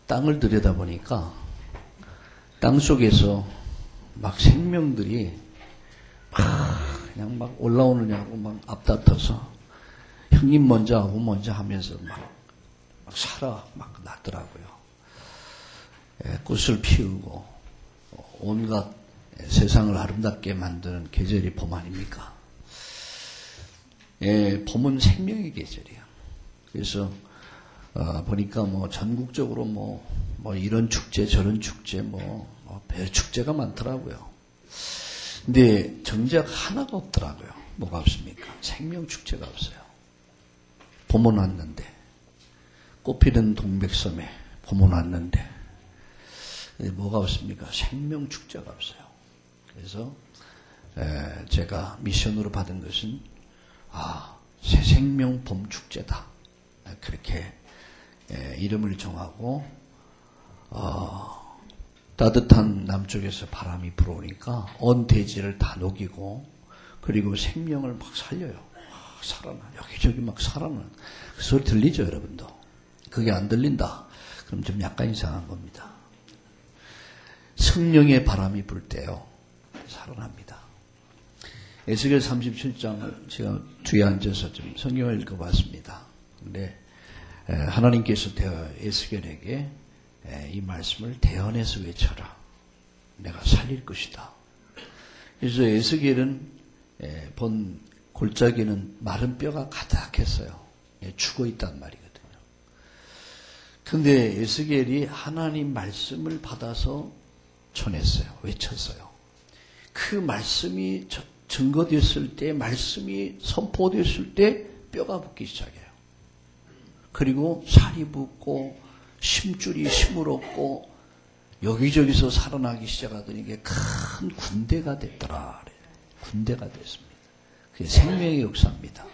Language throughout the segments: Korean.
땅을 들여다보니까 땅 속에서 막 생명들이 그냥 막 올라오느냐고 막 앞다퉈서 형님 먼저 하고 먼저 하면서 막 살아 막 났더라고요. 꽃을 피우고 온갖 세상을 아름답게 만드는 계절이 봄 아닙니까? 봄은 생명의 계절이에요. 그래서 보니까 뭐 전국적으로 뭐 이런 축제 저런 축제 별 축제가 많더라고요. 근데 정작 하나가 없더라고요. 뭐가 없습니까? 생명 축제가 없어요. 봄은 왔는데 꽃피는 동백섬에 봄은 왔는데 뭐가 없습니까? 생명 축제가 없어요. 그래서 제가 미션으로 받은 것은 새생명 봄축제다. 그렇게 이름을 정하고 따뜻한 남쪽에서 바람이 불어오니까 온 대지를 다 녹이고 그리고 생명을 막 살려요. 살아나. 여기저기 막 살아나. 그 소리 들리죠, 여러분도? 그게 안 들린다. 그럼 좀 약간 이상한 겁니다. 성령의 바람이 불 때요. 살아납니다. 에스겔 37장을 제가 뒤에 앉아서 좀 성경을 읽어봤습니다. 근데 하나님께서 에스겔에게 이 말씀을 대언해서 외쳐라. 내가 살릴 것이다. 그래서 에스겔은 본 골짜기는 마른 뼈가 가득했어요. 죽어 있단 말이거든요. 근데 에스겔이 하나님 말씀을 받아서 전했어요. 외쳤어요. 그 말씀이 증거됐을 때, 말씀이 선포됐을 때 뼈가 붙기 시작해요. 그리고 살이 붙고 심줄이 시무럽고 여기저기서 살아나기 시작하더니 이게 큰 군대가 됐더라. 군대가 됐습니다. 그게 생명의 역사입니다.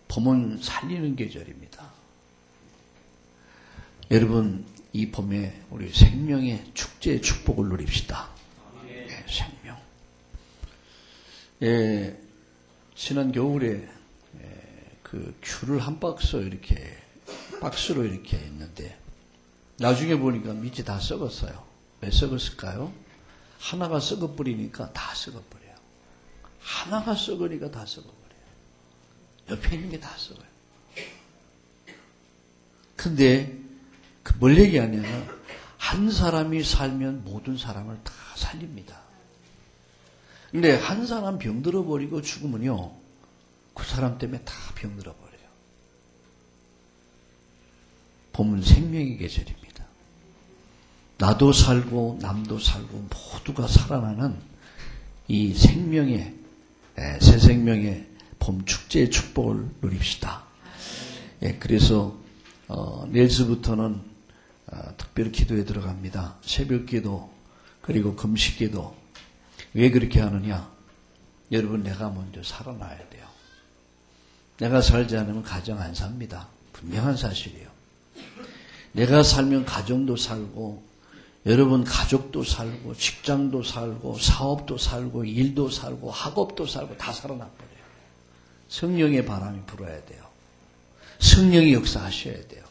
봄은 살리는 계절입니다. 여러분, 이 봄에 우리 생명의 축제의 축복을 누립시다. 생명. 지난 겨울에 그 귤을 한 박스 이렇게 박스로 이렇게 있는데 나중에 보니까 밑이 다 썩었어요. 왜 썩었을까요? 하나가 썩어버리니까 다 썩어버려요. 하나가 썩으니까 다 썩어버려요. 옆에 있는 게 다 썩어요. 근데 뭘 얘기하냐면 한 사람이 살면 모든 사람을 다 살립니다. 근데 한 사람 병들어 버리고 죽으면요, 그 사람 때문에 다 병들어 버려요. 봄은 생명의 계절입니다. 나도 살고 남도 살고 모두가 살아나는 이 생명의 새 생명의 봄 축제의 축복을 누립시다. 그래서 내일서부터는 특별 기도에 들어갑니다. 새벽 기도 그리고 금식 기도. 왜 그렇게 하느냐? 여러분, 내가 먼저 살아나야 돼요. 내가 살지 않으면 가정 안 삽니다. 분명한 사실이에요. 내가 살면 가정도 살고 여러분 가족도 살고 직장도 살고 사업도 살고 일도 살고 학업도 살고 다 살아나버려요. 성령의 바람이 불어야 돼요. 성령이 역사하셔야 돼요.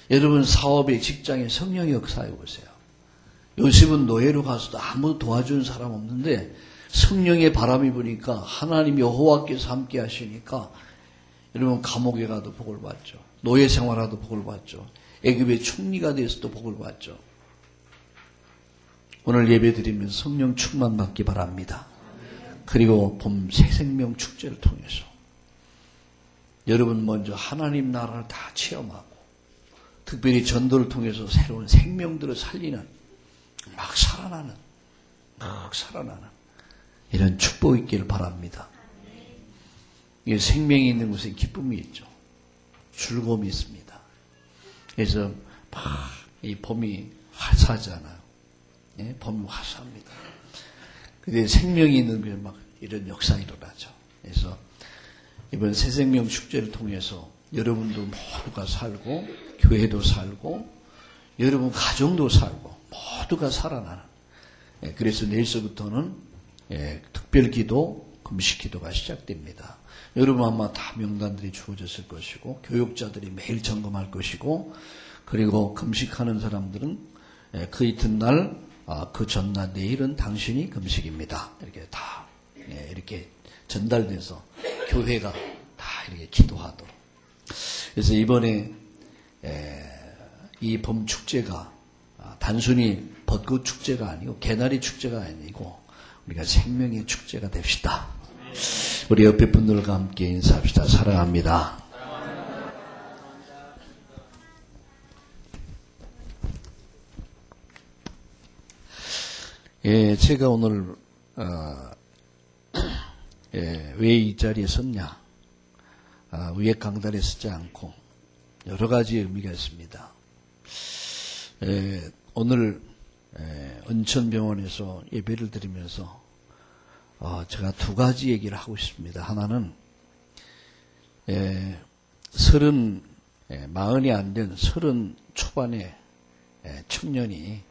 여러분 사업에 직장에 성령이 역사해 보세요. 요셉은 노예로 가서도 아무도 도와주는 사람 없는데 성령의 바람이 부니까 하나님 여호와께서 함께 하시니까 여러분 감옥에 가도 복을 받죠. 노예 생활하도 복을 받죠. 애굽의 총리가 돼서도 복을 받죠. 오늘 예배 드리면 성령 충만 받기 바랍니다. 그리고 봄 새생명 축제를 통해서 여러분 먼저 하나님 나라를 다 체험하고 특별히 전도를 통해서 새로운 생명들을 살리는 막 살아나는 이런 축복이 있기를 바랍니다. 이게 생명이 있는 곳에 기쁨이 있죠. 즐거움이 있습니다. 그래서 막 이 봄이 화사하잖아요. 봄이 화사합니다. 근데 생명이 있는 곳에 막 이런 역사가 일어나죠. 그래서 이번 새생명 축제를 통해서 여러분도 모두가 살고 교회도 살고 여러분 가정도 살고 모두가 살아나는. 그래서 내일서부터는 특별기도 금식 기도가 시작됩니다. 여러분 아마 다 명단들이 주어졌을 것이고 교육자들이 매일 점검할 것이고 그리고 금식하는 사람들은 그 이튿날 그 전날 내일은 당신이 금식입니다. 이렇게 다 이렇게 전달돼서 교회가 다 이렇게 기도하도록. 그래서 이번에 이 봄축제가 단순히 벚꽃 축제가 아니고 개나리 축제가 아니고 우리가 생명의 축제가 됩시다. 우리 옆에 분들과 함께 인사합시다. 사랑합니다. 제가 오늘 왜 이 자리에 섰냐? 위에 강단에 서지 않고 여러 가지 의미가 있습니다. 오늘 은천병원에서 예배를 드리면서 제가 두 가지 얘기를 하고 싶습니다. 하나는 40이 안 된 30 초반의 청년이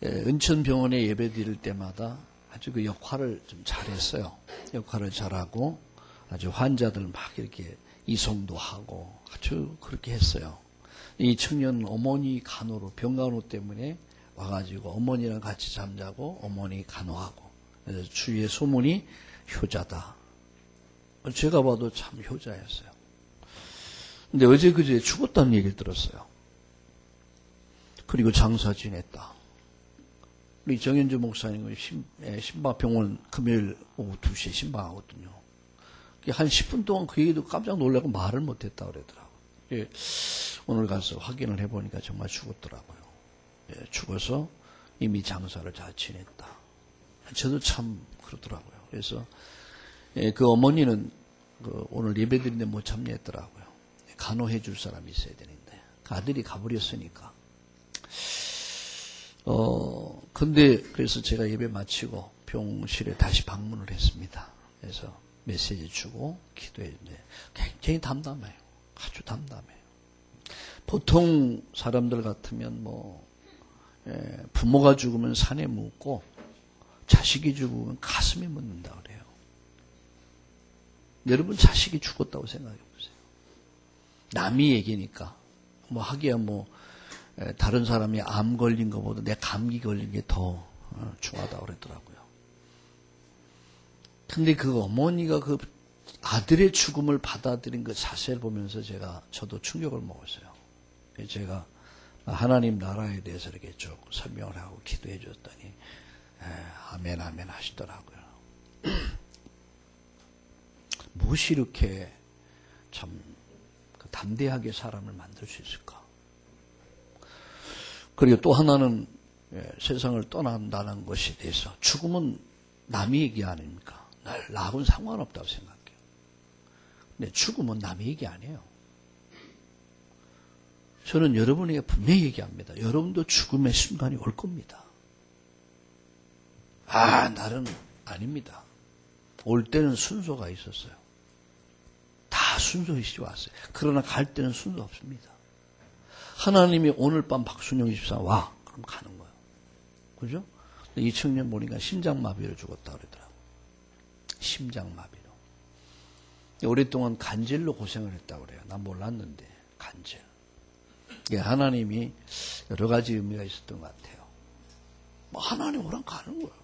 은천병원에 예배 드릴 때마다 아주 그 역할을 좀 잘했어요. 역할을 잘하고 아주 환자들 막 이렇게 이송도 하고 아주 그렇게 했어요. 이 청년 어머니 간호로 병간호 때문에 와가지고 어머니랑 같이 잠자고 어머니 간호하고 그래서 주위의 소문이 효자다. 제가 봐도 참 효자였어요. 근데 어제 그제 죽었다는 얘기를 들었어요. 그리고 장사 지냈다. 우리 정현주 목사님은 신방병원 금요일 오후 2시에 신방하거든요. 한 10분 동안 그 얘기도 깜짝 놀라고 말을 못했다 그러더라고요. 오늘 가서 확인을 해보니까 정말 죽었더라고요. 죽어서 이미 장사를 잘 지냈다. 저도 참 그러더라고요. 그래서 그 어머니는 오늘 예배 드리는데 못 참여했더라고요. 간호해 줄 사람이 있어야 되는데 그 아들이 가버렸으니까. 근데 그래서 제가 예배 마치고 병실에 다시 방문을 했습니다. 그래서 메시지 주고 기도했는데 굉장히 담담해요. 아주 담담해요. 보통 사람들 같으면 부모가 죽으면 산에 묻고 자식이 죽으면 가슴에 묻는다 그래요. 여러분 자식이 죽었다고 생각해 보세요. 남이 얘기니까 하기야 다른 사람이 암 걸린 것보다 내 감기 걸린 게 더 중하다고 그러더라고요. 근데 그 어머니가 그 아들의 죽음을 받아들인 그 자세를 보면서 저도 충격을 먹었어요. 제가 하나님 나라에 대해서 이렇게 쭉 설명을 하고 기도해 줬더니 아멘 아멘 하시더라고요. 무엇이 이렇게 참 담대하게 사람을 만들 수 있을까? 그리고 또 하나는 세상을 떠난다는 것에 대해서 죽음은 남의 얘기 아닙니까? 나하고는 상관없다고 생각해요. 근데 죽음은 남의 얘기 아니에요. 저는 여러분에게 분명히 얘기합니다. 여러분도 죽음의 순간이 올 겁니다. 나는 아닙니다. 올 때는 순서가 있었어요. 다 순서이시 왔어요. 그러나 갈 때는 순서 없습니다. 하나님이 오늘 밤 박순영 집사 와. 그럼 가는 거예요. 그죠? 이 청년 보니까 심장마비로 죽었다 그러더라고요. 심장마비로. 오랫동안 간질로 고생을 했다고 그래요. 난 몰랐는데 간질. 이게 하나님이 여러 가지 의미가 있었던 것 같아요. 하나님 오랑 가는 거예요.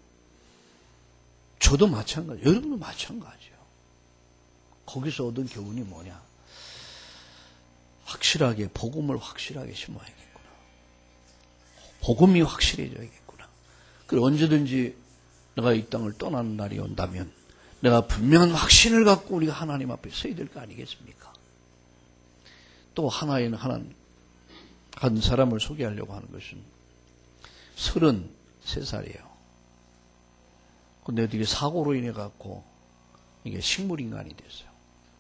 저도 마찬가지예요. 여러분도 마찬가지예요. 거기서 얻은 교훈이 뭐냐? 확실하게 복음을 확실하게 심어야겠구나. 복음이 확실해져야겠구나. 그리고 언제든지 내가 이 땅을 떠나는 날이 온다면 내가 분명한 확신을 갖고 우리가 하나님 앞에 서야 될 거 아니겠습니까? 또 한 사람을 소개하려고 하는 것은 33살이에요. 근데 어떻게 사고로 인해 갖고 이게 식물인간이 됐어요.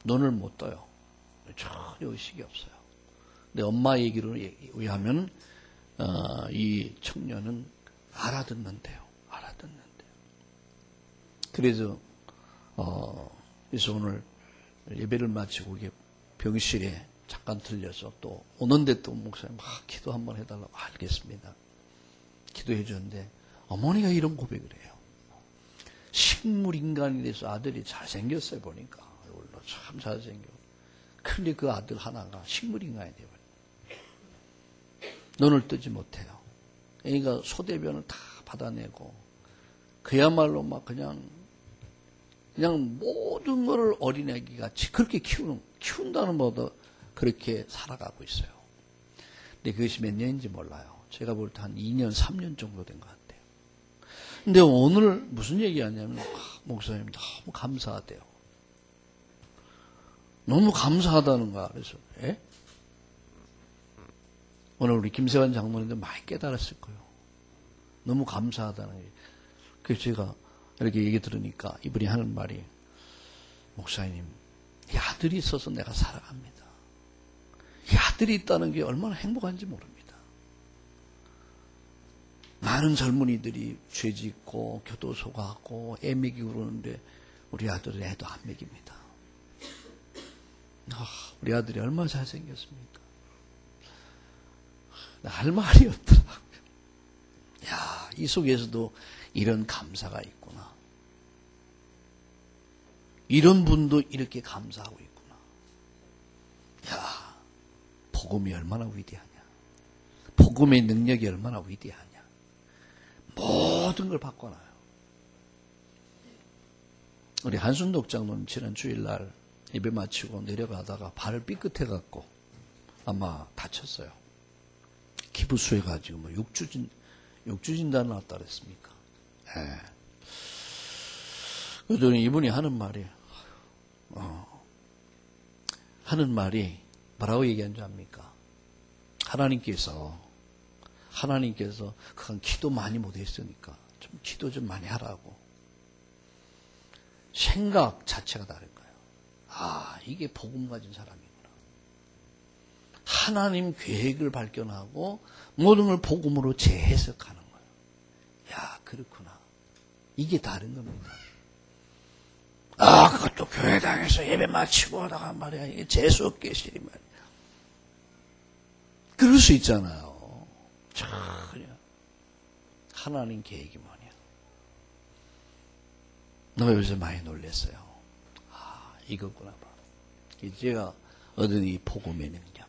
눈을 못 떠요. 전혀 의식이 없어요. 근데 엄마 얘기로 의하면 이 청년은 알아듣는데요. 그래서 오늘 예배를 마치고 이게 병실에 잠깐 들려서 또 오는데 또 목사님 기도 한번 해달라고 알겠습니다. 기도해 줬는데 어머니가 이런 고백을 해요. 식물 인간이 돼서 아들이 잘생겼어요, 보니까. 얼굴도 참 잘생겨. 근데 그 아들 하나가 식물 인간이 돼버려요. 눈을 뜨지 못해요. 애가 소대변을 다 받아내고, 그야말로 막 그냥 모든 것을 어린애기 같이 그렇게 키운다는 것보다 그렇게 살아가고 있어요. 근데 그것이 몇 년인지 몰라요. 제가 볼 때 한 2년, 3년 정도 된 것 같아요. 근데 오늘 무슨 얘기 하냐면, 목사님 너무 감사하대요. 너무 감사하다는 거야. 그래서, 예? 오늘 우리 김세환 장로님도 많이 깨달았을 거예요. 너무 감사하다는 게. 그래서 제가 이렇게 얘기 들으니까 이분이 하는 말이, 목사님, 이 아들이 있어서 내가 살아갑니다. 이 아들이 있다는 게 얼마나 행복한지 모릅니다. 많은 젊은이들이 죄 짓고 교도소 가고 애 먹이고 그러는데 우리 아들은 애도 안 먹입니다. 우리 아들이 얼마나 잘생겼습니까? 할 말이 없더라고요. 야, 이 속에서도 이런 감사가 있구나. 이런 분도 이렇게 감사하고 있구나. 야, 복음이 얼마나 위대하냐. 복음의 능력이 얼마나 위대하냐. 모든 걸 바꿔놔요. 우리 한순덕 장로님 지난 주일날 예배 마치고 내려가다가 발을 삐끗해갖고 아마 다쳤어요. 기부수해가지고 육주진단 나왔다 그랬습니까? 예. 그러더니 이분이 하는 말이 뭐라고 얘기한 줄 압니까? 하나님께서 그간 기도 많이 못했으니까 좀 기도 좀 많이 하라고. 생각 자체가 다른 거예요. 아, 이게 복음 가진 사람이구나. 하나님 계획을 발견하고 모든 걸 복음으로 재해석하는 거예요. 야, 그렇구나. 이게 다른 겁니다. 아, 그것도 교회당에서 예배 마치고 하다가 말이야. 이게 재수없게 시리 말이야. 그럴 수 있잖아요. 전혀. 하나님 계획이 뭐냐. 내가 요새 많이 놀랐어요. 아, 이거구나 봐. 제가 얻은 이 복음의 능력.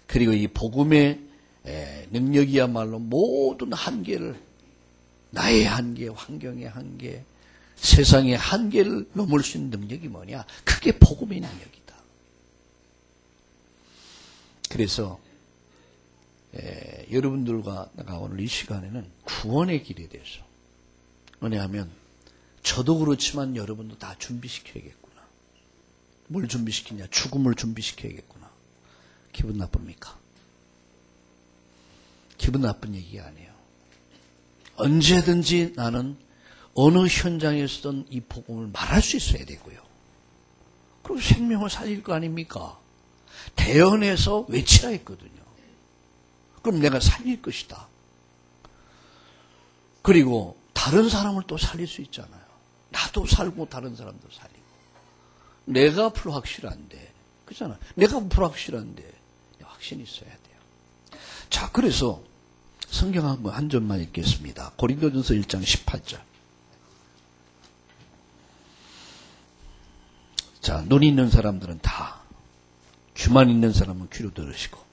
그리고 이 복음의 능력이야말로 모든 한계를, 나의 한계, 환경의 한계, 세상의 한계를 넘을 수 있는 능력이 뭐냐? 그게 복음의 능력이다. 그래서 여러분들과 내가 오늘 이 시간에는 구원의 길에 대해서, 왜냐하면 저도 그렇지만 여러분도 다 준비시켜야겠구나. 뭘 준비시키냐? 죽음을 준비시켜야겠구나. 기분 나쁩니까? 기분 나쁜 얘기가 아니에요. 언제든지 나는 어느 현장에서든 이 복음을 말할 수 있어야 되고요. 그리고 생명을 살릴 거 아닙니까? 대언해서 외치라 했거든요. 그럼 내가 살릴 것이다. 그리고 다른 사람을 또 살릴 수 있잖아요. 나도 살고 다른 사람도 살리고. 내가 불확실한데, 그렇잖아. 내가 불확실한데 확신이 있어야 돼요. 자, 그래서 성경 한 점만 읽겠습니다. 고린도전서 1장 18절. 자, 눈이 있는 사람들은 다, 귀만 있는 사람은 귀로 들으시고.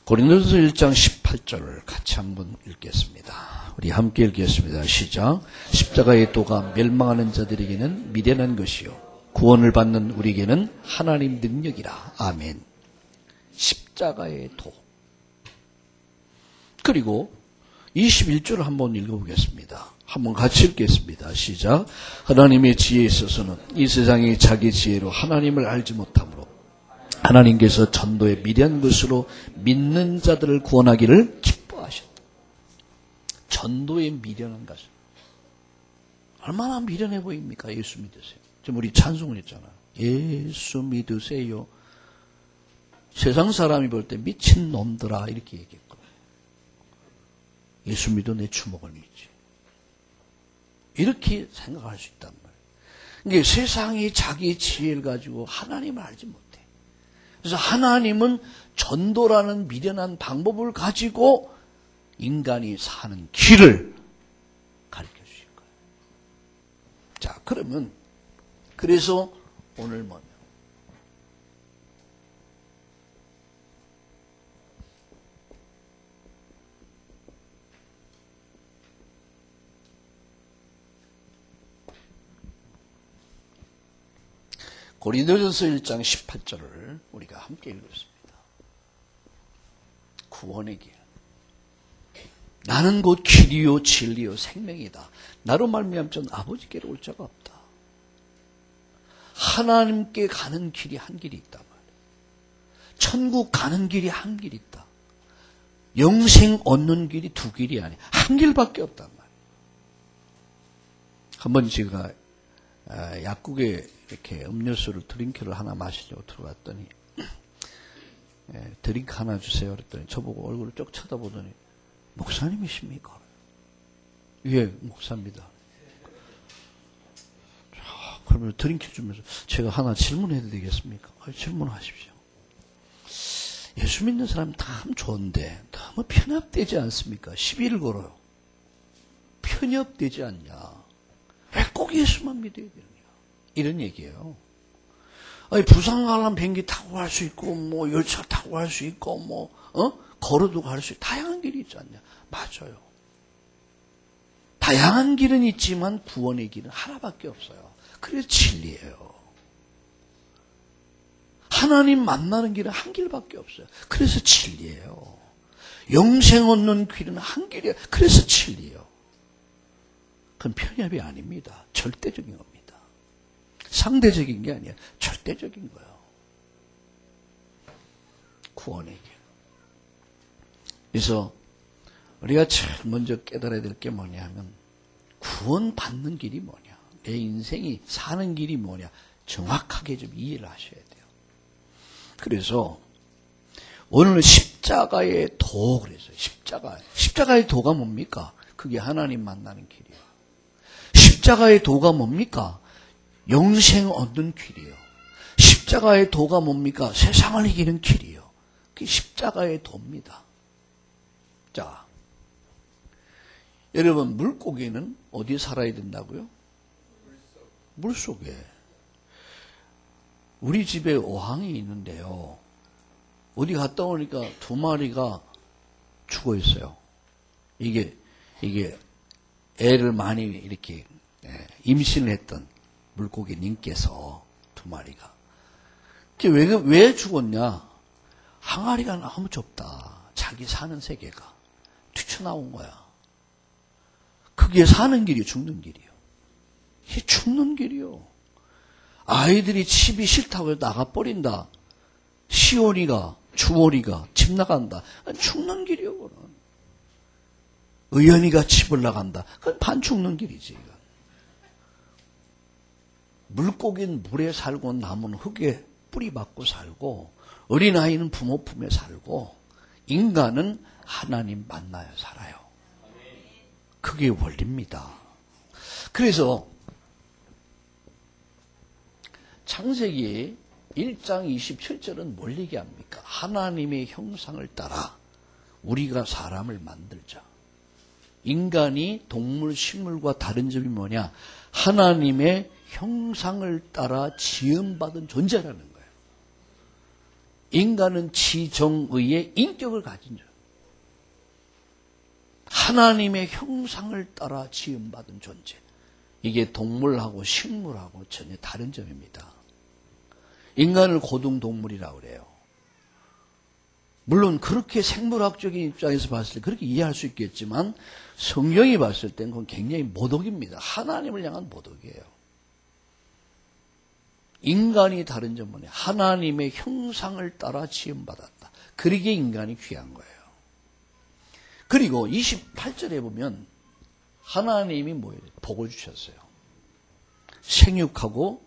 고린도전서 1장 18절을 같이 한번 읽겠습니다. 우리 함께 읽겠습니다. 시작. 십자가의 도가 멸망하는 자들에게는 미련한 것이요 구원을 받는 우리에게는 하나님 능력이라. 아멘. 십자가의 도. 그리고 21절을 한번 읽어보겠습니다. 한번 같이 읽겠습니다. 시작. 하나님의 지혜에 있어서는 이 세상이 자기 지혜로 하나님을 알지 못하므로 하나님께서 전도에 미련한 것으로 믿는 자들을 구원하기를 기뻐하셨다. 전도에 미련한 것을. 얼마나 미련해 보입니까? 예수 믿으세요. 지금 우리 찬송을 했잖아요. 예수 믿으세요. 세상 사람이 볼 때 미친 놈들아 이렇게 얘기했거든요. 예수 믿어 내 주먹을 믿지. 이렇게 생각할 수 있단 말이에요. 이게 세상이 자기 지혜를 가지고 하나님을 알지 못해. 그래서 하나님은 전도라는 미련한 방법을 가지고 인간이 사는 길을 가르쳐 주실 거예요. 그러면 그래서 오늘 뭐냐? 고린도전서 1장 18절을 우리가 함께 읽었습니다. 구원의 길. 나는 곧 길이요 진리요 생명이다. 나로 말미암아 아버지께로 올 자가 없다. 하나님께 가는 길이 한 길이 있단 말이에요. 천국 가는 길이 한 길이 있다. 영생 얻는 길이 두 길이 아니야. 한 길밖에 없단 말이에요. 한번 제가 약국에 이렇게 음료수를 드링크를 하나 마시려고 들어갔더니 드링크 하나 주세요. 그랬더니 저보고 얼굴을 쭉 쳐다보더니 목사님이십니까? 예, 목사입니다. 그러면 드링크 주면서 제가 하나 질문해도 되겠습니까? 질문하십시오. 예수 믿는 사람 참 좋은데 너무 편협되지 않습니까? 시비를 걸어요. 편협되지 않냐? 왜 꼭 예수만 믿어야 되느냐? 이런 얘기예요. 아니, 부산 가려면 비행기 타고 갈 수 있고, 뭐, 열차 타고 갈 수 있고, 뭐, 걸어도 갈 수 있고, 다양한 길이 있지 않냐? 맞아요. 다양한 길은 있지만 구원의 길은 하나밖에 없어요. 그래서 진리예요. 하나님 만나는 길은 한 길밖에 없어요. 그래서 진리예요. 영생 얻는 길은 한 길이에요. 그래서 진리예요. 그건 편협이 아닙니다. 절대적인 겁니다. 상대적인 게 아니에요. 절대적인 거예요. 구원의 길. 그래서 우리가 제일 먼저 깨달아야 될 게 뭐냐 하면 구원 받는 길이 뭐냐, 내 인생이 사는 길이 뭐냐 정확하게 좀 이해를 하셔야 돼요. 그래서 오늘은 십자가의 도 그랬어요. 십자가의 도가 뭡니까? 그게 하나님 만나는 길이에요. 십자가의 도가 뭡니까? 영생 얻는 길이에요. 십자가의 도가 뭡니까? 세상을 이기는 길이에요. 그게 십자가의 도입니다. 자, 여러분 물고기는 어디에 살아야 된다고요? 물속에. 우리 집에 어항이 있는데요. 어디 갔다 오니까 두 마리가 죽어 있어요. 이게 애를 많이 이렇게 임신을 했던 물고기 님께서 두 마리가. 왜 죽었냐? 항아리가 너무 좁다. 자기 사는 세계가. 튀쳐나온 거야. 그게 사는 길이 죽는 길이요. 이게 죽는 길이요. 아이들이 집이 싫다고 해서 나가버린다. 시온이가, 주월이가 집 나간다. 죽는 길이요, 그건. 의연이가 집을 나간다. 그건 반 죽는 길이지. 이건. 물고기는 물에 살고 나무는 흙에 뿌리 박고 살고 어린아이는 부모 품에 살고 인간은 하나님 만나야 살아요. 그게 원리입니다. 그래서 창세기 1장 27절은 뭘 얘기합니까? 하나님의 형상을 따라 우리가 사람을 만들자. 인간이 동물, 식물과 다른 점이 뭐냐? 하나님의 형상을 따라 지음받은 존재라는 거예요. 인간은 지정의의 인격을 가진 존재. 하나님의 형상을 따라 지음받은 존재. 이게 동물하고 식물하고 전혀 다른 점입니다. 인간을 고등동물이라고 그래요. 물론 그렇게 생물학적인 입장에서 봤을 때 그렇게 이해할 수 있겠지만 성경이 봤을 땐 그건 굉장히 모독입니다. 하나님을 향한 모독이에요. 인간이 다른 점은 하나님의 형상을 따라 지음받았다. 그러기에 인간이 귀한 거예요. 그리고 28절에 보면 하나님이 뭐예요? 복을 주셨어요. 생육하고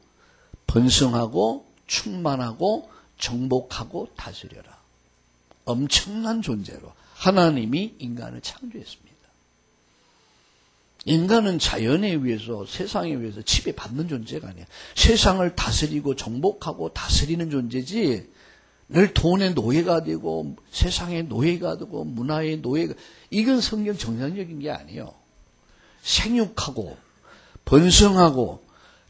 번성하고 충만하고 정복하고 다스려라. 엄청난 존재로 하나님이 인간을 창조했습니다. 인간은 자연에 의해서 세상에 의해서 지배받는 존재가 아니야. 세상을 다스리고 정복하고 다스리는 존재지 늘 돈의 노예가 되고 세상의 노예가 되고 문화의 노예가, 이건 성경 정상적인 게 아니에요. 생육하고 번성하고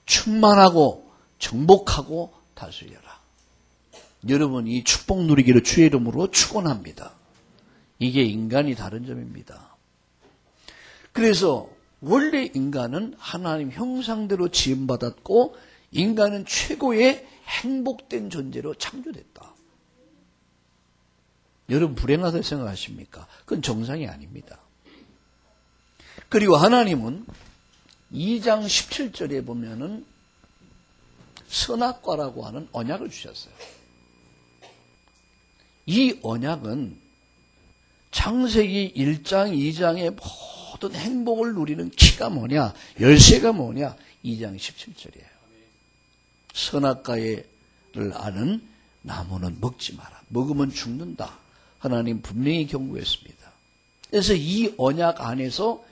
충만하고 정복하고 다스려라. 여러분 이 축복 누리기를 주의 이름으로 축원합니다. 이게 인간이 다른 점입니다. 그래서 원래 인간은 하나님 형상대로 지음받았고 인간은 최고의 행복된 존재로 창조됐다. 여러분 불행하다고 생각하십니까? 그건 정상이 아닙니다. 그리고 하나님은 2장 17절에 보면은 선악과라고 하는 언약을 주셨어요. 이 언약은 창세기 1장, 2장의 모든 행복을 누리는 키가 뭐냐? 열쇠가 뭐냐? 2장 17절이에요. 선악과를 아는 나무는 먹지 마라. 먹으면 죽는다. 하나님 분명히 경고했습니다. 그래서 이 언약 안에서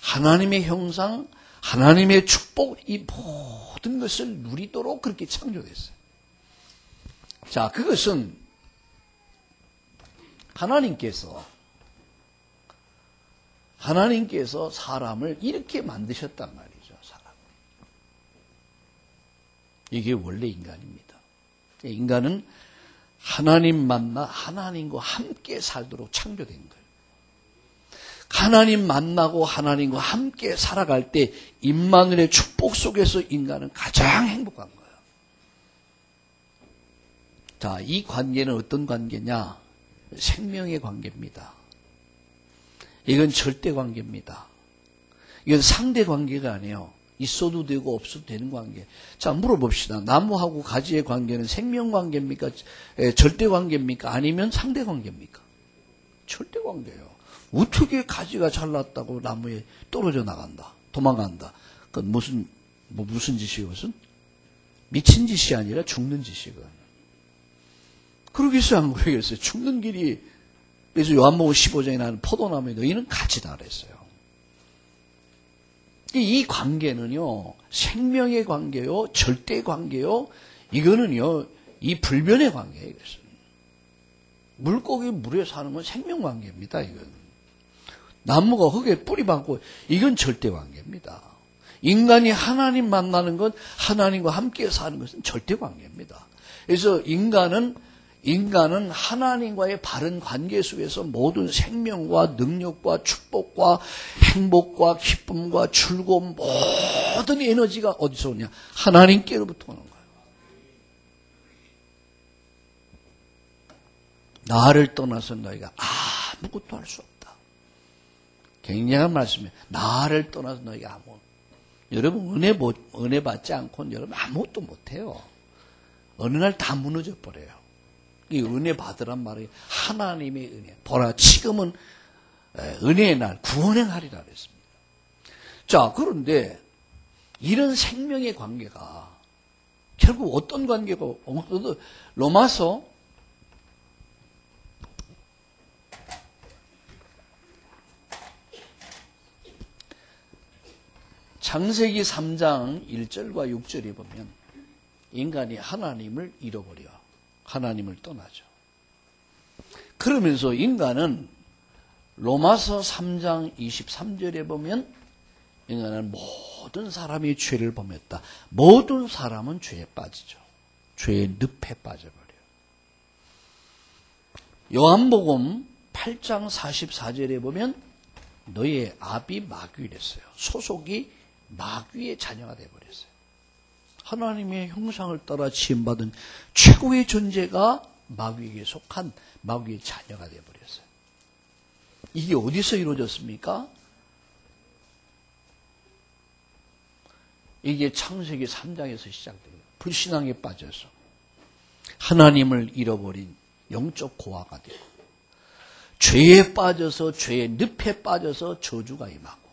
하나님의 형상, 하나님의 축복, 이 모든 것을 누리도록 그렇게 창조됐어요. 자, 그것은 하나님께서 사람을 이렇게 만드셨단 말이죠. 사람. 이게 원래 인간입니다. 인간은 하나님 만나 하나님과 함께 살도록 창조된 거예요. 하나님 만나고 하나님과 함께 살아갈 때 임마누엘의 축복 속에서 인간은 가장 행복한 거예요. 자, 이 관계는 어떤 관계냐? 생명의 관계입니다. 이건 절대 관계입니다. 이건 상대 관계가 아니에요. 있어도 되고 없어도 되는 관계. 자, 물어봅시다. 나무하고 가지의 관계는 생명 관계입니까? 절대 관계입니까? 아니면 상대 관계입니까? 절대 관계예요. 어떻게 가지가 잘났다고 나무에 떨어져 나간다, 도망간다. 그건 무슨 짓이에요? 무슨? 미친 짓이 아니라 죽는 짓이거든요. 그러겠어요, 안 그러겠어요? 죽는 길이. 그래서 요한복음 15장에 나는 포도나무에 너희는 가지다 그랬어요. 이 관계는요, 생명의 관계요, 절대 관계요, 이거는요, 이 불변의 관계예요. 물고기 물에 사는 건 생명 관계입니다, 이건. 나무가 흙에 뿌리 박고, 이건 절대 관계입니다. 인간이 하나님 만나는 건, 하나님과 함께 사는 것은 절대 관계입니다. 그래서 인간은 하나님과의 바른 관계 속에서 모든 생명과 능력과 축복과 행복과 기쁨과 즐거움, 모든 에너지가 어디서 오냐? 하나님께로부터 오는 거예요. 나를 떠나서 너희가 아무것도 할 수 없다. 굉장한 말씀이에요. 나를 떠나서 너희가 아무것도. 여러분 은혜 받지 않고는 여러분 아무것도 못해요. 어느 날 다 무너져 버려요. 이 은혜 받으란 말이 하나님의 은혜. 보라, 지금은 은혜의 날, 구원의 날이라 그랬습니다. 자, 그런데 이런 생명의 관계가 결국 어떤 관계가, 로마서 창세기 3장 1절과 6절에 보면 인간이 하나님을 잃어버려. 하나님을 떠나죠. 그러면서 인간은 로마서 3장 23절에 보면 인간은 모든 사람이 죄를 범했다. 모든 사람은 죄에 빠지죠. 죄의 늪에 빠져버려요. 요한복음 8장 44절에 보면 너의 아비 마귀랬어요. 소속이 마귀의 자녀가 되어버렸어요. 하나님의 형상을 따라 지음받은 최고의 존재가 마귀에게 속한 마귀의 자녀가 되어버렸어요. 이게 어디서 이루어졌습니까? 이게 창세기 3장에서 시작됩니다. 불신앙에 빠져서 하나님을 잃어버린 영적 고아가 되고 죄에 빠져서 죄의 늪에 빠져서 저주가 임하고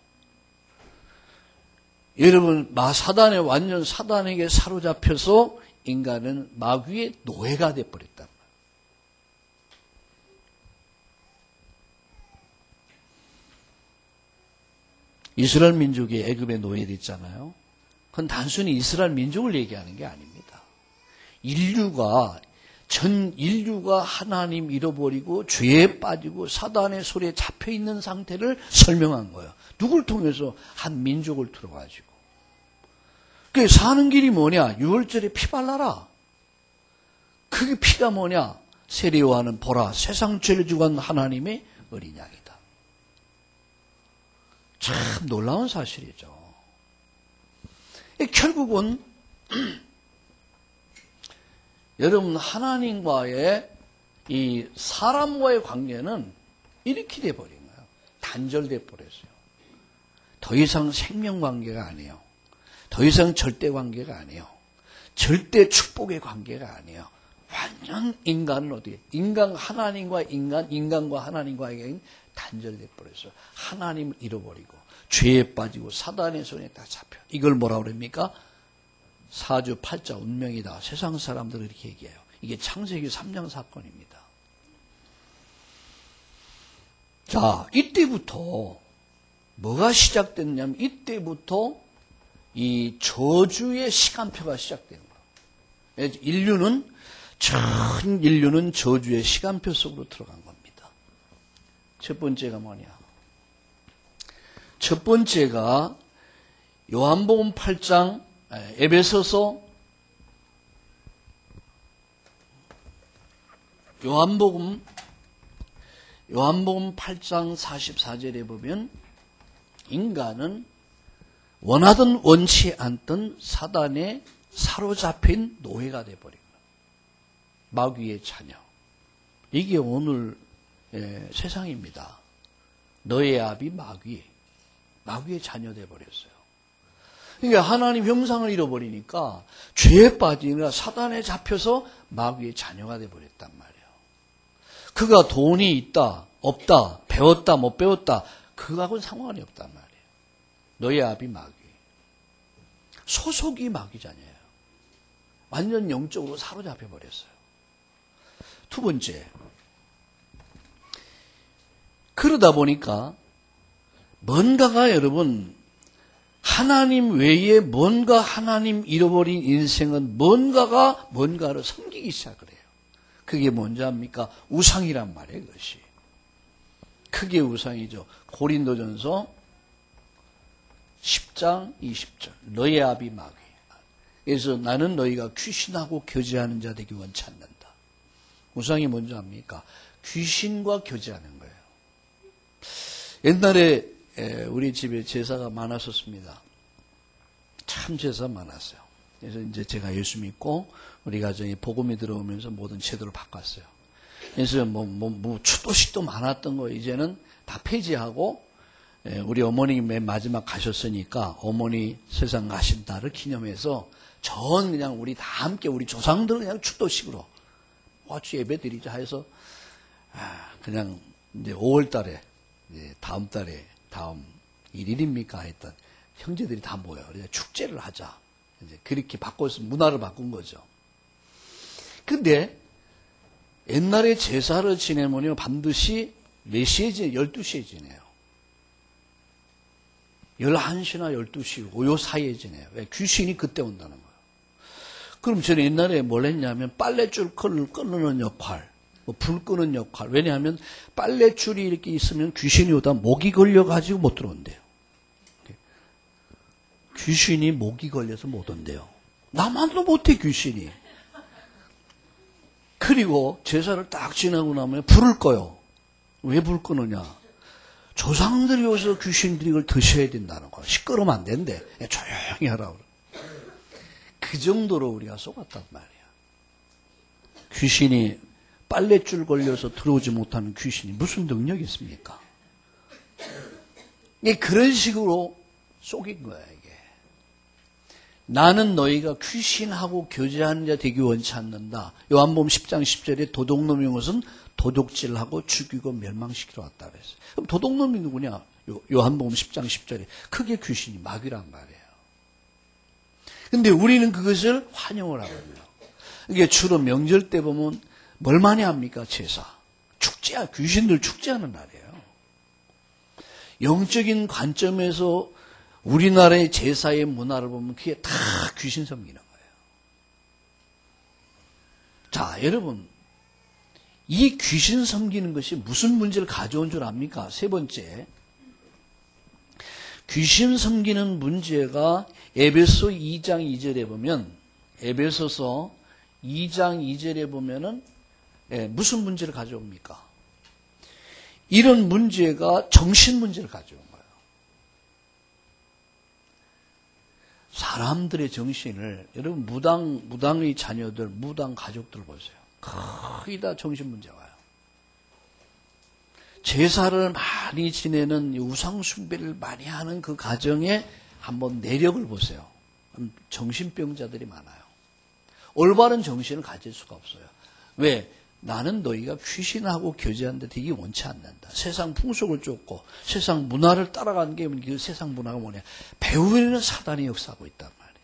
여러분 사단에 완전 사단에게 사로잡혀서 인간은 마귀의 노예가 되어버렸단 말이에요. 이스라엘 민족이 애굽의 노예됐잖아요. 그건 단순히 이스라엘 민족을 얘기하는 게 아닙니다. 전 인류가 하나님 잃어버리고 죄에 빠지고 사단의 소리에 잡혀있는 상태를 설명한 거예요. 누굴 통해서? 한 민족을 들어가지고. 그 사는 길이 뭐냐? 유월절에 피 발라라. 그게 피가 뭐냐? 세례요한은 보라 세상 죄를 지고 간 하나님의 어린 양이다. 참 놀라운 사실이죠. 결국은 여러분 하나님과의 이 사람과의 관계는 이렇게 돼버린 거예요. 단절돼 버렸어요. 더 이상 생명관계가 아니에요. 더 이상 절대관계가 아니에요. 절대 축복의 관계가 아니에요. 완전 인간은 어디에? 인간 하나님과 인간과 하나님과의 단절돼 버렸어요. 하나님을 잃어버리고 죄에 빠지고 사단의 손에 다 잡혀. 이걸 뭐라 그럽니까? 사주 팔자 운명이다. 세상 사람들은 이렇게 얘기해요. 이게 창세기 3장 사건입니다. 자, 이때부터 뭐가 시작됐냐면 이때부터 이 저주의 시간표가 시작된 거예요. 전 인류는 저주의 시간표 속으로 들어간 겁니다. 첫 번째가 뭐냐? 첫 번째가 요한복음 8장 에베소서 요한복음 8장 44절에 보면 인간은 원하든 원치 않던 사단에 사로잡힌 노예가 되어버린 거예요. 마귀의 자녀. 이게 오늘 세상입니다. 너의 아비 마귀의 자녀 되어버렸어요. 그러니까 하나님 형상을 잃어버리니까 죄에 빠지니까 사단에 잡혀서 마귀의 자녀가 되어버렸단 말이에요. 그가 돈이 있다, 없다, 배웠다, 못 배웠다, 그거하고는 상관이 없단 말이에요. 너의 아비 마귀. 소속이 마귀 자녀예요. 완전 영적으로 사로잡혀 버렸어요. 두 번째. 그러다 보니까 뭔가가 여러분 하나님 외에 뭔가 하나님 잃어버린 인생은 뭔가를 섬기기 시작을 해요. 그게 뭔지 압니까? 우상이란 말이에요. 그것이. 크게 우상이죠. 고린도전서 10장 20절. 너의 아비 마귀. 그래서 나는 너희가 귀신하고 교제하는 자 되기 원치 않는다. 우상이 뭔지 압니까? 귀신과 교제하는 거예요. 옛날에 우리 집에 제사가 많았었습니다. 참 제사 많았어요. 그래서 이제 제가 예수 믿고 우리 가정에 복음이 들어오면서 모든 제도를 바꿨어요. 그래서 추도식도 많았던 거 이제는 다 폐지하고 우리 어머니 맨 마지막 가셨으니까 어머니 세상 가신 날을 기념해서 전 그냥 우리 다 함께 우리 조상들 그냥 추도식으로 같이 예배 드리자 해서 그냥 이제 5월 달에 다음 달에 다음 1일입니까 했던 형제들이 다 모여 그래서 축제를 하자. 이제 그렇게 바꿔서 문화를 바꾼 거죠. 근데 옛날에 제사를 지내면요 반드시 몇 시에 지내요? 12시에 지내요. 11시나 12시 요 사이에 지내요. 왜? 귀신이 그때 온다는 거예요. 그럼 저는 옛날에 뭘 했냐면 빨랫줄 끄는 역할, 불 끄는 역할. 왜냐하면 빨랫줄이 이렇게 있으면 귀신이 오다 목이 걸려가지고 못 들어온대요. 귀신이 목이 걸려서 못 온대요. 나만도 못해 귀신이. 그리고 제사를 딱 지나고 나면 불을 꺼요. 왜 불 끄느냐? 조상들이 오셔서 귀신들이 이걸 드셔야 된다는 거예요. 시끄러우면 안 된대. 조용히 하라고. 그 정도로 우리가 속았단 말이야. 귀신이 빨랫줄 걸려서 들어오지 못하는 귀신이 무슨 능력이 있습니까? 그런 식으로 속인 거야, 이게. 나는 너희가 귀신하고 교제하는 자 되기 원치 않는다. 요한복음 10장 10절에 도둑놈이 것은 도둑질하고 죽이고 멸망시키러 왔다 그랬어요. 그럼 도둑놈이 누구냐? 요한복음 10장 10절에 크게 귀신이 마귀란 말이에요. 근데 우리는 그것을 환영을 하거든요. 이게 주로 명절 때 보면 뭘 많이 합니까? 제사. 축제야. 귀신들 축제하는 날이에요. 영적인 관점에서 우리나라의 제사의 문화를 보면 그게 다 귀신 섬기는 거예요. 자, 여러분. 이 귀신 섬기는 것이 무슨 문제를 가져온 줄 압니까? 세 번째. 귀신 섬기는 문제가 에베소 2장 2절에 보면, 에베소서 2장 2절에 보면은 무슨 문제를 가져옵니까? 이런 문제가 정신 문제를 가져온 거예요. 사람들의 정신을, 여러분 무당의 자녀들, 무당 가족들 보세요. 거의 다 정신 문제 와요. 제사를 많이 지내는 우상 숭배를 많이 하는 그 가정에 한번 내력을 보세요. 정신병자들이 많아요. 올바른 정신을 가질 수가 없어요. 왜? 나는 너희가 귀신하고 교제하는데 되게 원치 않는다. 세상 풍속을 쫓고 세상 문화를 따라가는 게 그 세상 문화가 뭐냐? 배후에는 사단이 역사하고 있단 말이에요.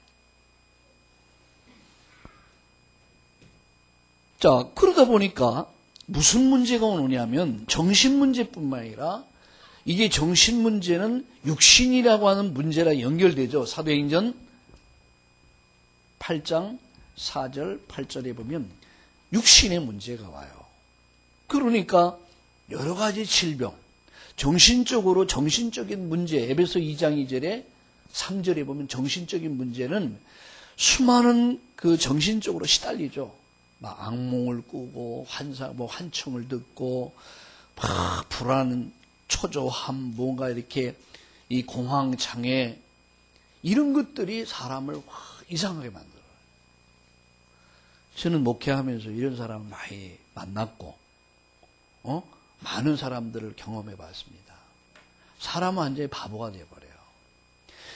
자, 그러다 보니까 무슨 문제가 오느냐면 정신 문제뿐만 아니라 이게 정신 문제는 육신이라고 하는 문제랑 연결되죠. 사도행전 8장 4절 8절에 보면 육신의 문제가 와요. 그러니까 여러 가지 질병, 정신적인 문제, 에베소 2장 2절에 3절에 보면 정신적인 문제는 수많은 그 정신적으로 시달리죠. 막 악몽을 꾸고 환청을 듣고 막 불안, 초조함, 뭔가 이렇게 이 공황 장애 이런 것들이 사람을 이상하게 만들어요. 저는 목회하면서 이런 사람을 많이 만났고 많은 사람들을 경험해 봤습니다. 사람은 완전히 바보가 되어버려요.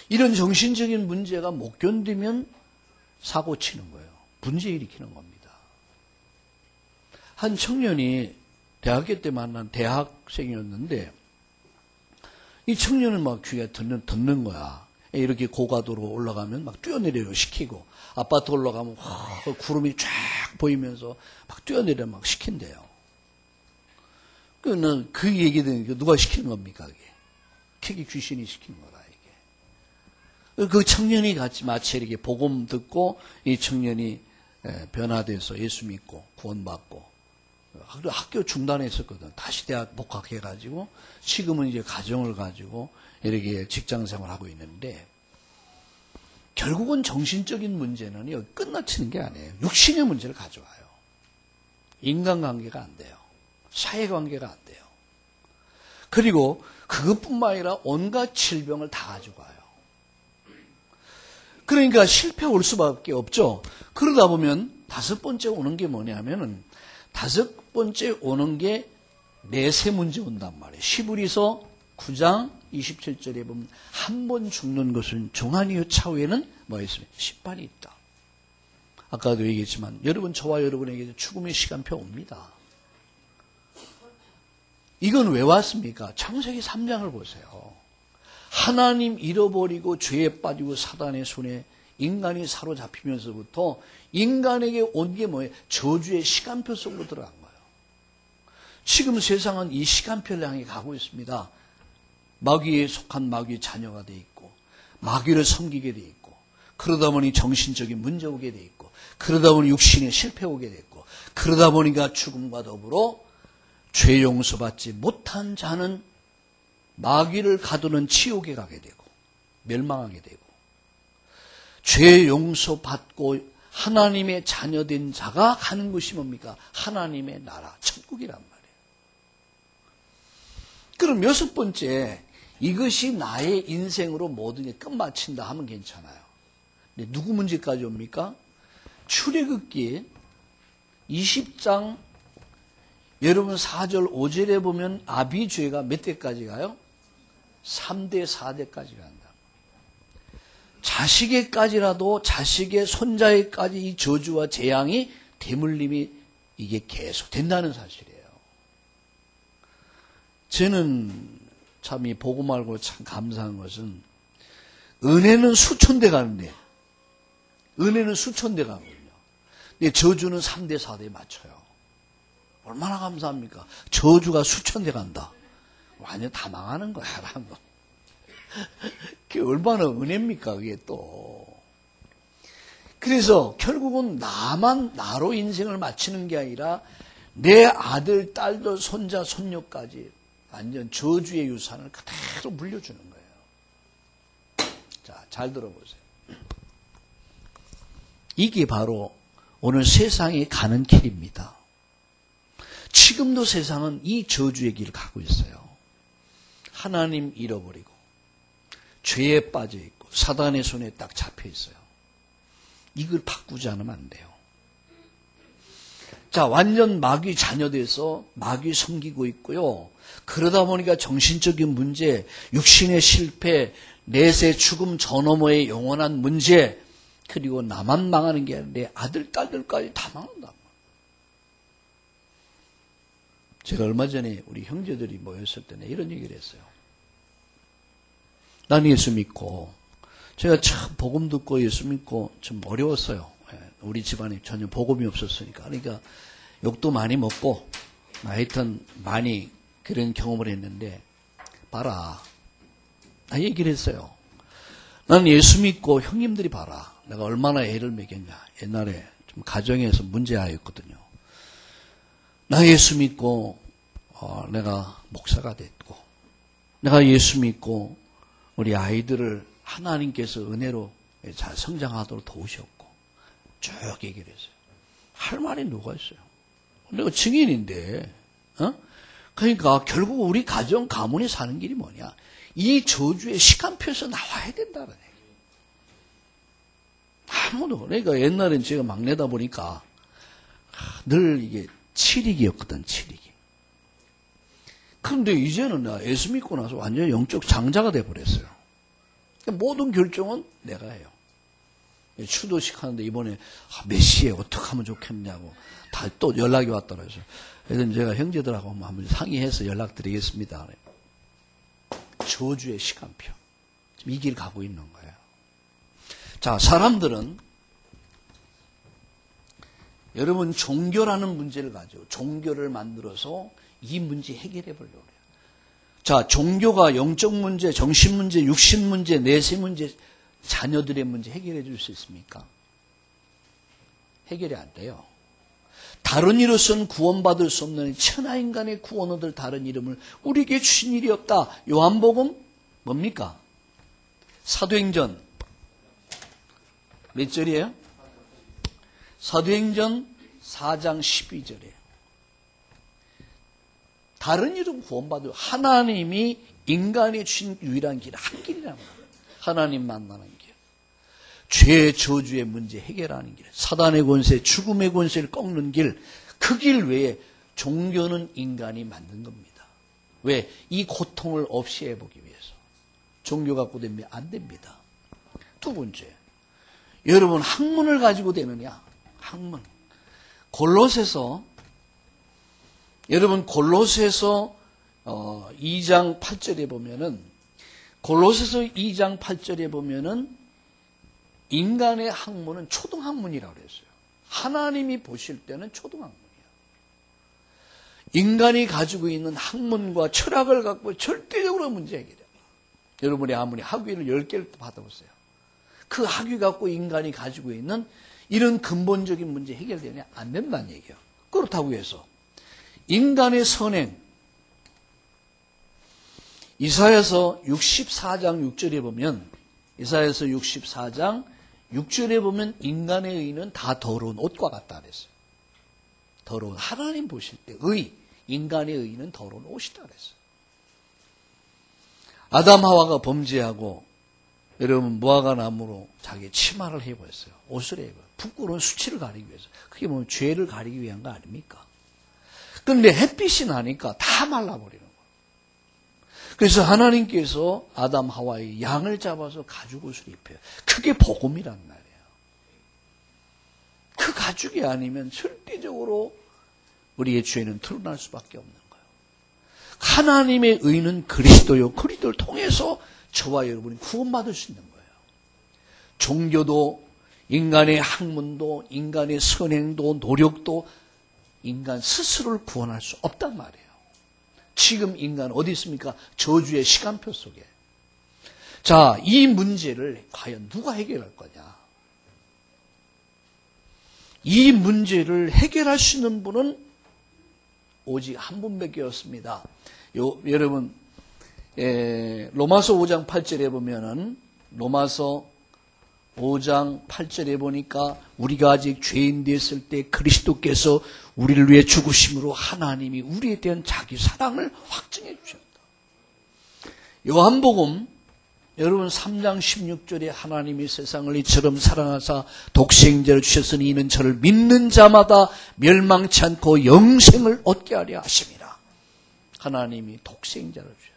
이런 정신적인 문제가 못 견디면 사고 치는 거예요. 문제 일으키는 겁니다. 한 청년이 대학교 때 만난 대학생이었는데 이 청년은 막 귀에 듣는 거야. 이렇게 고가도로 올라가면 막 뛰어내려요 시키고 아파트 올라가면 구름이 쫙 보이면서 막 뛰어내려 막 시킨대요. 그 얘기 들으니까 누가 시키는 겁니까? 그게 귀신이 시킨 거다 이게. 그 청년이 같이 마치 이렇게 복음 듣고 이 청년이 변화돼서 예수 믿고 구원받고 학교 중단했었거든. 다시 대학 복학해가지고 지금은 이제 가정을 가지고 이렇게 직장 생활하고 있는데 결국은 정신적인 문제는 끝나치는 게 아니에요. 육신의 문제를 가져와요. 인간관계가 안 돼요. 사회관계가 안 돼요. 그리고 그것뿐만 아니라 온갖 질병을 다 가지고 와요. 그러니까 실패 올 수밖에 없죠. 그러다 보면 다섯 번째 오는 게 뭐냐면은 다섯 번째 오는 게 내세 문제 온단 말이에요. 시브리서 9장 27절에 보면 한 번 죽는 것은 종아니 차후에는 뭐 있습니까? 심판이 있다. 아까도 얘기했지만 여러분 저와 여러분에게 죽음의 시간표 옵니다. 이건 왜 왔습니까? 창세기 3장을 보세요. 하나님 잃어버리고 죄에 빠지고 사단의 손에 인간이 사로잡히면서부터 인간에게 온 게 뭐예요? 저주의 시간표 속으로 들어간 거예요. 지금 세상은 이 시간표를 향해 가고 있습니다. 마귀에 속한 마귀의 자녀가 돼 있고 마귀를 섬기게 돼 있고 그러다 보니 정신적인 문제 오게 돼 있고 그러다 보니 육신에 실패 오게 됐고 그러다 보니까 죽음과 더불어 죄 용서받지 못한 자는 마귀를 가두는 지옥에 가게 되고 멸망하게 되고 죄 용서받고 하나님의 자녀된 자가 가는 곳이 뭡니까? 하나님의 나라, 천국이란 말이에요. 그럼 여섯 번째, 이것이 나의 인생으로 모든 게 끝마친다 하면 괜찮아요. 근데 누구 문제까지 옵니까? 출애굽기 20장 여러분 4절 5절에 보면 아비죄가 몇 대까지 가요? 3대 4대까지 간다. 자식에까지라도 자식의 손자에까지 이 저주와 재앙이 대물림이 이게 계속 된다는 사실이에요. 저는 참 이 복음 알고 참 감사한 것은 은혜는 수천 대 가는데 은혜는 수천 대 가거든요. 근데 저주는 3대 4대에 맞춰요. 얼마나 감사합니까? 저주가 수천 대 간다. 완전 다 망하는 거야. 그게 얼마나 은혜입니까? 그게 또. 그래서 결국은 나로 인생을 마치는 게 아니라 내 아들, 딸들, 손자, 손녀까지 완전 저주의 유산을 그대로 물려주는 거예요. 자, 잘 들어보세요. 이게 바로 오늘 세상이 가는 길입니다. 지금도 세상은 이 저주의 길을 가고 있어요. 하나님 잃어버리고 죄에 빠져 있고 사단의 손에 딱 잡혀 있어요. 이걸 바꾸지 않으면 안 돼요. 자, 완전 마귀 자녀돼서 마귀 섬기고 있고요. 그러다 보니까 정신적인 문제, 육신의 실패, 내세 죽음 저 너머의 영원한 문제, 그리고 나만 망하는 게 아니라 내 아들, 딸들까지 다 망한다. 제가 얼마 전에 우리 형제들이 모였을 때 이런 얘기를 했어요. 난 예수 믿고, 제가 참 복음 듣고 예수 믿고 좀 어려웠어요. 우리 집안에 전혀 복음이 없었으니까. 그러니까 욕도 많이 먹고, 하여튼 많이 그런 경험을 했는데, 봐라. 나 얘기를 했어요. 난 예수 믿고 형님들이 봐라. 내가 얼마나 애를 먹였냐. 옛날에 좀 가정에서 문제아였거든요. 나 예수 믿고 내가 목사가 됐고, 내가 예수 믿고 우리 아이들을 하나님께서 은혜로 잘 성장하도록 도우셨고, 쭉 얘기를 했어요. 할 말이 누가 있어요? 내가 증인인데, 그러니까 결국 우리 가정, 가문이 사는 길이 뭐냐? 이 저주의 시간표에서 나와야 된다는 얘기예요. 아무도. 그러니까 옛날엔 제가 막내다 보니까 늘 이게 칠익이었거든, 칠익이. 그런데 이제는 내가 예수 믿고 나서 완전히 영적 장자가 돼버렸어요. 모든 결정은 내가 해요. 추도식 하는데 이번에 몇 시에 어떻게 하면 좋겠냐고 다 또 연락이 왔더라고요. 그래서 제가 형제들하고 한번 상의해서 연락드리겠습니다. 저주의 시간표. 지금 이 길 가고 있는 거예요. 자, 사람들은 여러분 종교라는 문제를 가지고 종교를 만들어서 이 문제 해결해 보려고 해요. 자, 종교가 영적 문제, 정신 문제, 육신 문제, 내세 문제, 자녀들의 문제 해결해 줄 수 있습니까? 해결이 안 돼요. 다른 이로서는 구원받을 수 없는 천하인간의 구원 얻을 다른 이름을 우리에게 주신 일이 없다. 요한복음 뭡니까? 사도행전 몇 절이에요? 사도행전 4장 12절이에요. 다른 이름 구원받을 하나님이 인간이 주신 유일한 길, 한 길이라는 거예요. 하나님 만나는 길. 죄, 저주의 문제 해결하는 길. 사단의 권세, 죽음의 권세를 꺾는 길. 그 길 외에 종교는 인간이 만든 겁니다. 왜? 이 고통을 없이 해보기 위해서. 종교 갖고 되면 안 됩니다. 두 번째. 여러분 학문을 가지고 되느냐? 학문. 여러분 골로새서 2장 8절에 보면은 골로새서 2장 8절에 보면은 인간의 학문은 초등학문이라고 그랬어요. 하나님이 보실 때는 초등학문이야. 인간이 가지고 있는 학문과 철학을 갖고 절대적으로 문제 해결해요. 여러분이 아무리 학위를 10개를 받아보세요. 그 학위 갖고 인간이 가지고 있는 이런 근본적인 문제 해결되냐? 안 된다는 얘기예요. 그렇다고 해서 인간의 선행, 이사야서 64장 6절에 보면 이사야서 64장 6절에 보면 인간의 의는 다 더러운 옷과 같다 그랬어요. 더러운 하나님 보실 때 인간의 의는 더러운 옷이다 그랬어요. 아담 하와가 범죄하고 여러분 무화과 나무로 자기 치마를 해버렸어요. 옷을 해버려요. 부끄러운 수치를 가리기 위해서. 그게 뭐 죄를 가리기 위한 거 아닙니까? 그런데 햇빛이 나니까 다 말라버리는 거예요. 그래서 하나님께서 아담 하와의 양을 잡아서 가죽옷을 입혀요. 그게 복음이란 말이에요. 그 가죽이 아니면 절대적으로 우리의 죄는 드러날 수밖에 없는 거예요. 하나님의 의는 그리스도요. 그리스도를 통해서 저와 여러분이 구원받을 수 있는 거예요. 종교도 인간의 학문도 인간의 선행도 노력도 인간 스스로를 구원할 수 없단 말이에요. 지금 인간은 어디 있습니까? 저주의 시간표 속에. 자, 이 문제를 과연 누가 해결할 거냐? 이 문제를 해결할 수 있는 분은 오직 한 분밖에 없습니다. 여러분 로마서 5장 8절에 보면은 로마서 5장 8절에 보니까 우리가 아직 죄인 되었을 때 그리스도께서 우리를 위해 죽으심으로 하나님이 우리에 대한 자기 사랑을 확증해 주셨다. 요한복음 여러분 3장 16절에 하나님이 세상을 이처럼 사랑하사 독생자를 주셨으니 이는 저를 믿는 자마다 멸망치 않고 영생을 얻게 하려 하심이라. 하나님이 독생자를 주셨어요.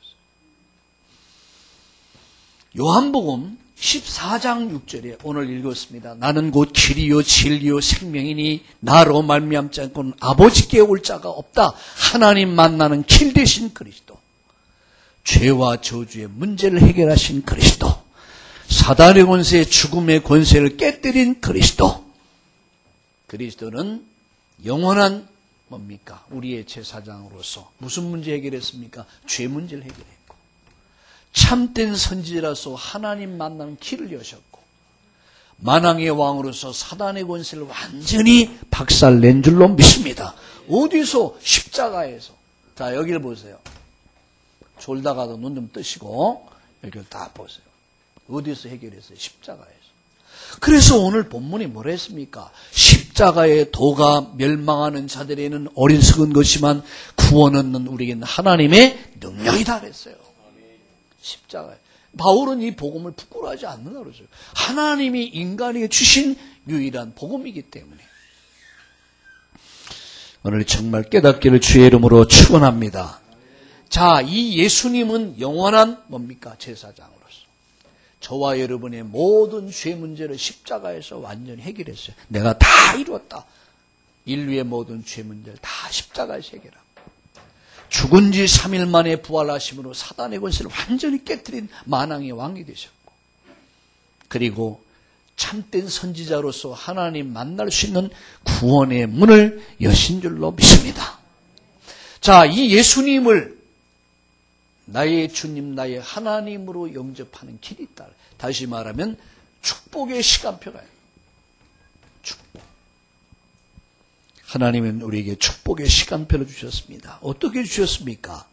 요한복음 14장 6절에 오늘 읽었습니다. 나는 곧 길이요 진리요 생명이니 나로 말미암지 않고는 아버지께 올 자가 없다. 하나님 만나는 길 되신 그리스도. 죄와 저주의 문제를 해결하신 그리스도. 사단의 권세, 죽음의 권세를 깨뜨린 그리스도. 그리스도는 영원한 뭡니까? 우리의 제사장으로서 무슨 문제 해결했습니까? 죄 문제를 해결했고, 참된 선지자라서 하나님 만나는 길을 여셨고, 만왕의 왕으로서 사단의 권세를 완전히 박살낸 줄로 믿습니다. 어디서? 십자가에서. 자, 여기를 보세요. 졸다가도 눈 좀 뜨시고 여기를 다 보세요. 어디서 해결했어요? 십자가에서. 그래서 오늘 본문이 뭐라 했습니까? 십자가의 도가 멸망하는 자들에는 어리석은 것이지만 구원 얻는 우리에게는 하나님의 능력이다 그랬어요. 십자가에. 바울은 이 복음을 부끄러워하지 않는다고 그러죠. 하나님이 인간에게 주신 유일한 복음이기 때문에. 오늘 정말 깨닫기를 주의 이름으로 축원합니다. 자, 이 예수님은 영원한 뭡니까? 제사장으로서 저와 여러분의 모든 죄 문제를 십자가에서 완전히 해결했어요. 내가 다 이루었다. 인류의 모든 죄 문제를 다 십자가에서 해결하고, 죽은 지 3일 만에 부활하심으로 사단의 권세를 완전히 깨뜨린 만왕의 왕이 되셨고, 그리고 참된 선지자로서 하나님 만날 수 있는 구원의 문을 여신 줄로 믿습니다. 자, 이 예수님을 나의 주님, 나의 하나님으로 영접하는 길이 있다. 다시 말하면 축복의 시간표가 있어요. 축복. 하나님은 우리에게 축복의 시간표를 주셨습니다. 어떻게 주셨습니까?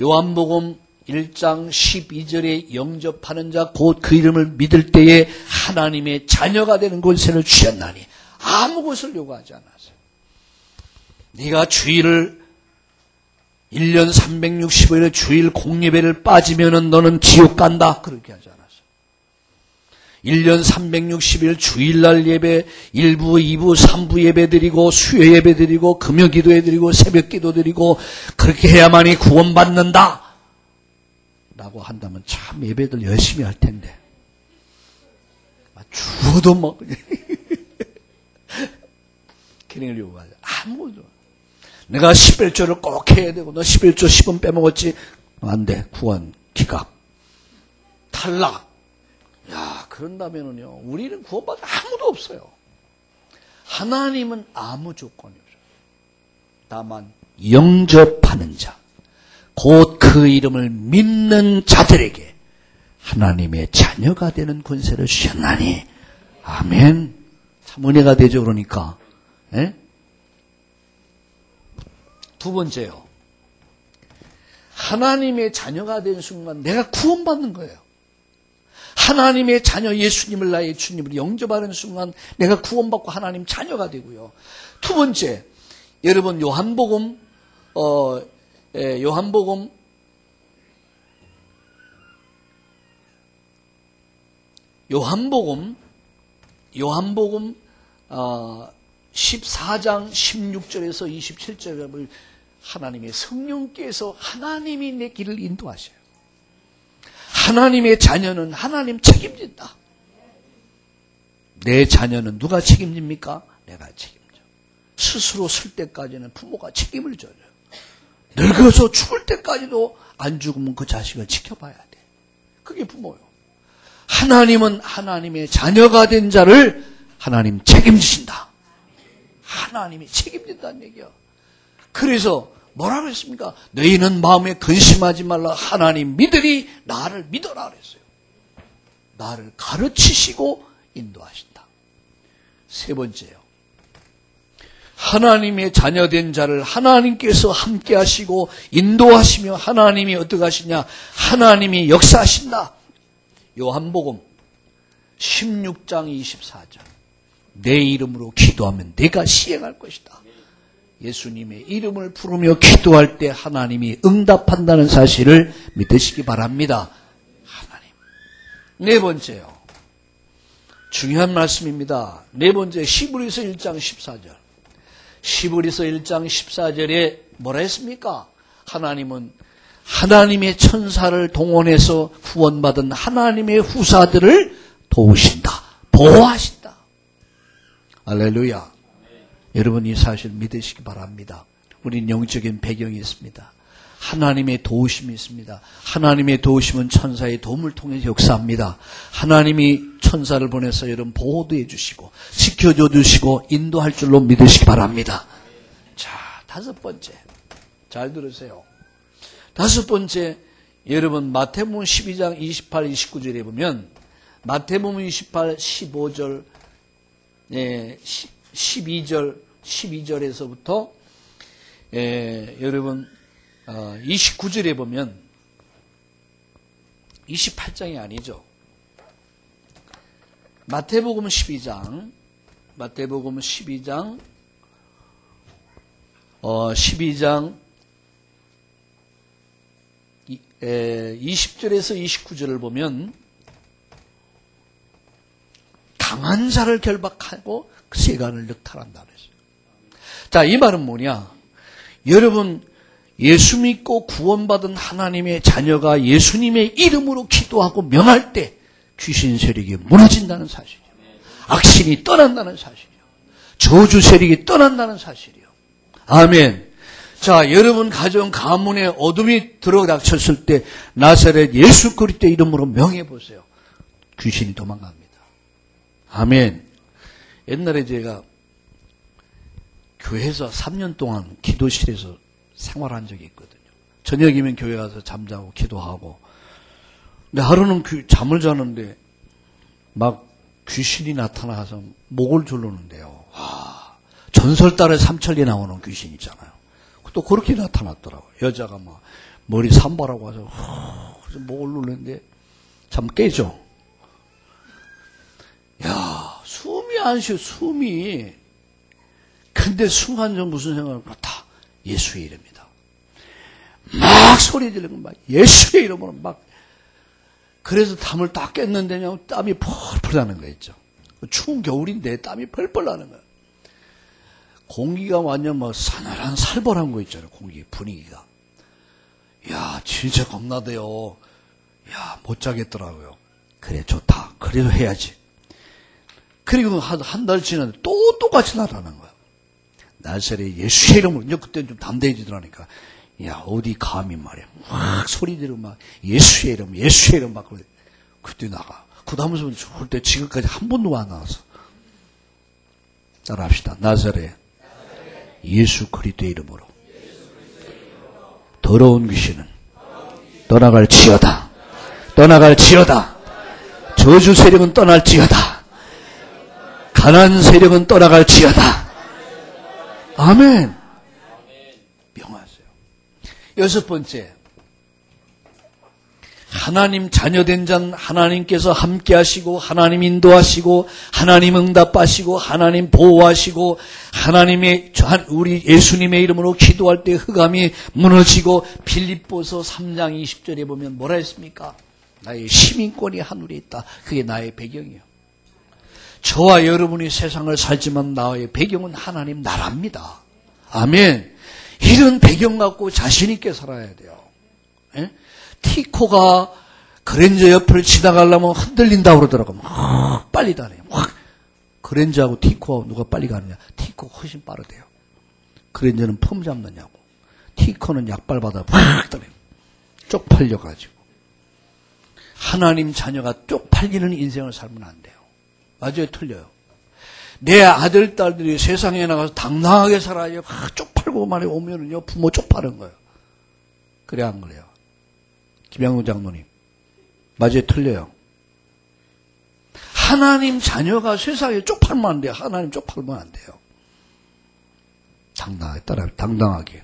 요한복음 1장 12절에 영접하는 자 곧 그 이름을 믿을 때에 하나님의 자녀가 되는 권세를 주셨나니 아무 것을 요구하지 않았어요. 네가 주일을 1년 365일 주일 공예배를 빠지면은 너는 지옥 간다. 그렇게 하지 않았어요. 1년 360일 주일날 예배 1부, 2부, 3부 예배 드리고 수요 예배 드리고 금요 기도해 드리고 새벽 기도 드리고 그렇게 해야만이 구원받는다. 라고 한다면 참 예배들 열심히 할 텐데. 죽어도 막 기능을 요구하지. 아무것도. 내가 11조를 꼭 해야 되고 너 11조 10원 빼먹었지? 안 돼. 구원 기각. 탈락. 야, 그런다면은요. 우리는 구원받을 아무도 없어요. 하나님은 아무 조건이 없어요. 다만 영접하는 자, 곧 그 이름을 믿는 자들에게 하나님의 자녀가 되는 권세를 주셨나니. 아멘. 참 은혜가 되죠. 그러니까. 예? 두 번째요. 하나님의 자녀가 된 순간 내가 구원받는 거예요. 하나님의 자녀 예수님을 나의 주님으로 영접하는 순간 내가 구원받고 하나님 자녀가 되고요. 두 번째, 여러분 요한복음 14장 16절에서 27절에 보면 하나님의 성령께서 하나님이 내 길을 인도하셔요. 하나님의 자녀는 하나님 책임진다. 내 자녀는 누가 책임집니까? 내가 책임져. 스스로 쓸 때까지는 부모가 책임을 져요. 늙어서 죽을 때까지도 안 죽으면 그 자식을 지켜봐야 돼. 그게 부모요. 하나님은 하나님의 자녀가 된 자를 하나님 책임지신다. 하나님이 책임진다는 얘기야. 그래서 뭐라고 했습니까? 너희는 마음에 근심하지 말라. 하나님 믿으리 나를 믿어라 그랬어요. 나를 가르치시고 인도하신다. 세 번째요. 하나님의 자녀된 자를 하나님께서 함께 하시고 인도하시며 하나님이 어떻게 하시냐? 하나님이 역사하신다. 요한복음 16장 24절. 내 이름으로 기도하면 내가 시행할 것이다. 예수님의 이름을 부르며 기도할 때 하나님이 응답한다는 사실을 믿으시기 바랍니다. 하나님. 네 번째요. 중요한 말씀입니다. 네 번째, 히브리서 1장 14절. 히브리서 1장 14절에 뭐라 했습니까? 하나님은 하나님의 천사를 동원해서 후원받은 하나님의 후사들을 도우신다. 보호하신다. 할렐루야. 여러분 이 사실 믿으시기 바랍니다. 우린 영적인 배경이 있습니다. 하나님의 도우심이 있습니다. 하나님의 도우심은 천사의 도움을 통해서 역사합니다. 하나님이 천사를 보내서 여러분 보호도 해주시고 지켜줘 주시고 인도할 줄로 믿으시기 바랍니다. 자, 다섯 번째. 잘 들으세요. 다섯 번째, 여러분 마태복음 12장 28, 29절에 보면 마태복음 28, 15절, 12절에서부터 여러분 29절에 보면 28장이 아니죠. 마태복음 12장 20절에서 29절을 보면 강한 자를 결박하고 세간을 늑탈한다 그랬어요. 자, 이 말은 뭐냐? 여러분 예수 믿고 구원받은 하나님의 자녀가 예수님의 이름으로 기도하고 명할 때 귀신 세력이 무너진다는 사실이요. 악신이 떠난다는 사실이요. 저주 세력이 떠난다는 사실이요. 아멘. 자, 여러분 가정 가문에 어둠이 들어닥쳤을 때 나사렛 예수 그리스도 이름으로 명해 보세요. 귀신이 도망갑니다. 아멘. 옛날에 제가 교회에서 3년 동안 기도실에서 생활한 적이 있거든요. 저녁이면 교회 가서 잠자고 기도하고. 근데 하루는 잠을 자는데 막 귀신이 나타나서 목을 조르는데요. 와, 전설달에 삼천리 나오는 귀신 있잖아요. 또 그렇게 나타났더라고요. 여자가 막 머리 산발하고 와서 그래서 목을 누르는데 잠 깨죠. 야, 숨이 안 쉬어, 숨이. 근데 순간 전 무슨 생각을 다 예수의 이름이다. 막 소리 지르고 막 예수의 이름으로 막. 그래서 잠을 딱 깼는데 그냥 땀이 펄펄 나는 거 있죠. 추운 겨울인데 땀이 펄펄 나는 거예요. 공기가 완전 막 사나란 살벌한 거 있잖아요. 공기 분위기가. 야, 진짜 겁나대요. 야, 못 자겠더라고요. 그래, 좋다. 그래도 해야지. 그리고 한 달 지났는데 또 똑같이 나타난 거야. 나사렛 예수의 이름으로. 이제 그때는 좀 담대해지더라니까. 야, 어디 감히 말이야. 막 소리 지르고 막 예수의 이름 막 그때 나가. 그 다음부터 좋을 때 지금까지 한 번도 안 나왔어. 따라합시다. 나사렛 예수 그리스도의 이름으로 더러운 귀신은 떠나갈지어다. 떠나갈지어다. 저주 세력은 떠날지어다. 가난 세력은 떠나갈지어다. 아멘. 명하세요. 여섯 번째, 하나님 자녀된 자는 하나님께서 함께 하시고 하나님 인도하시고 하나님 응답하시고 하나님 보호하시고 하나님의 우리 예수님의 이름으로 기도할 때 흑암이 무너지고 빌립보서 3장 20절에 보면 뭐라 했습니까? 나의 시민권이 하늘에 있다. 그게 나의 배경이에요. 저와 여러분이 세상을 살지만 나의 배경은 하나님 나라입니다. 아멘. 이런 배경 갖고 자신 있게 살아야 돼요. 예? 티코가 그랜저 옆을 지나가려면 흔들린다고 그러더라고요. 막 빨리 다녀요. 확. 그랜저하고 티코하고 누가 빨리 가느냐. 티코가 훨씬 빠르대요. 그랜저는 폼 잡느냐고. 티코는 약발받아 확 다녀요. 쪽팔려가지고. 하나님 자녀가 쪽팔리는 인생을 살면 안 돼요. 맞아요, 틀려요. 내 아들, 딸들이 세상에 나가서 당당하게 살아야 쪽팔고 말이 오면은요, 부모 쪽팔은 거예요. 그래, 안 그래요? 김양훈 장로님. 맞아요, 틀려요. 하나님 자녀가 세상에 쪽팔면 안 돼요. 하나님 쪽팔면 안 돼요. 당당하게 따라, 당당하게.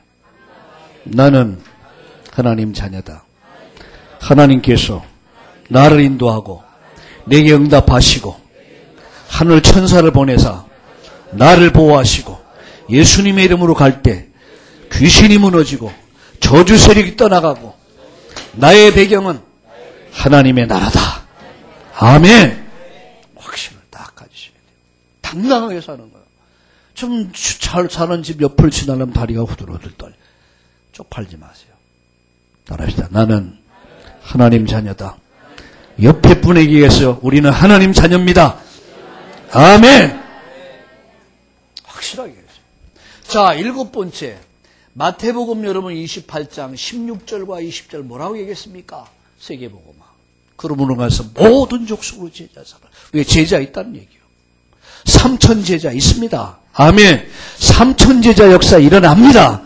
나는 하나님 자녀다. 하나님께서 나를 인도하고 내게 응답하시고 하늘 천사를 보내사 나를 보호하시고 예수님의 이름으로 갈 때 귀신이 무너지고 저주 세력이 떠나가고 나의 배경은 하나님의 나라다. 아멘. 확신을 딱 가지셔야 돼요. 당당하게 사는 거예요. 좀 잘 사는 집 옆을 지나려면 다리가 후들후들 떨려. 쪽팔지 마세요. 따라합시다. 나는 하나님 자녀다. 옆에 분에게 얘기해서 우리는 하나님 자녀입니다. 아멘. 확실하게 해주세요. 자, 7번째. 마태복음 여러분 28장 16절과 20절 뭐라고 얘기했습니까? 세계복음화. 그러므로 가서 모든 족속으로 제자 삼으라. 왜 제자 있다는 얘기요? 3천 제자 있습니다. 아멘. 3천 제자 역사 일어납니다.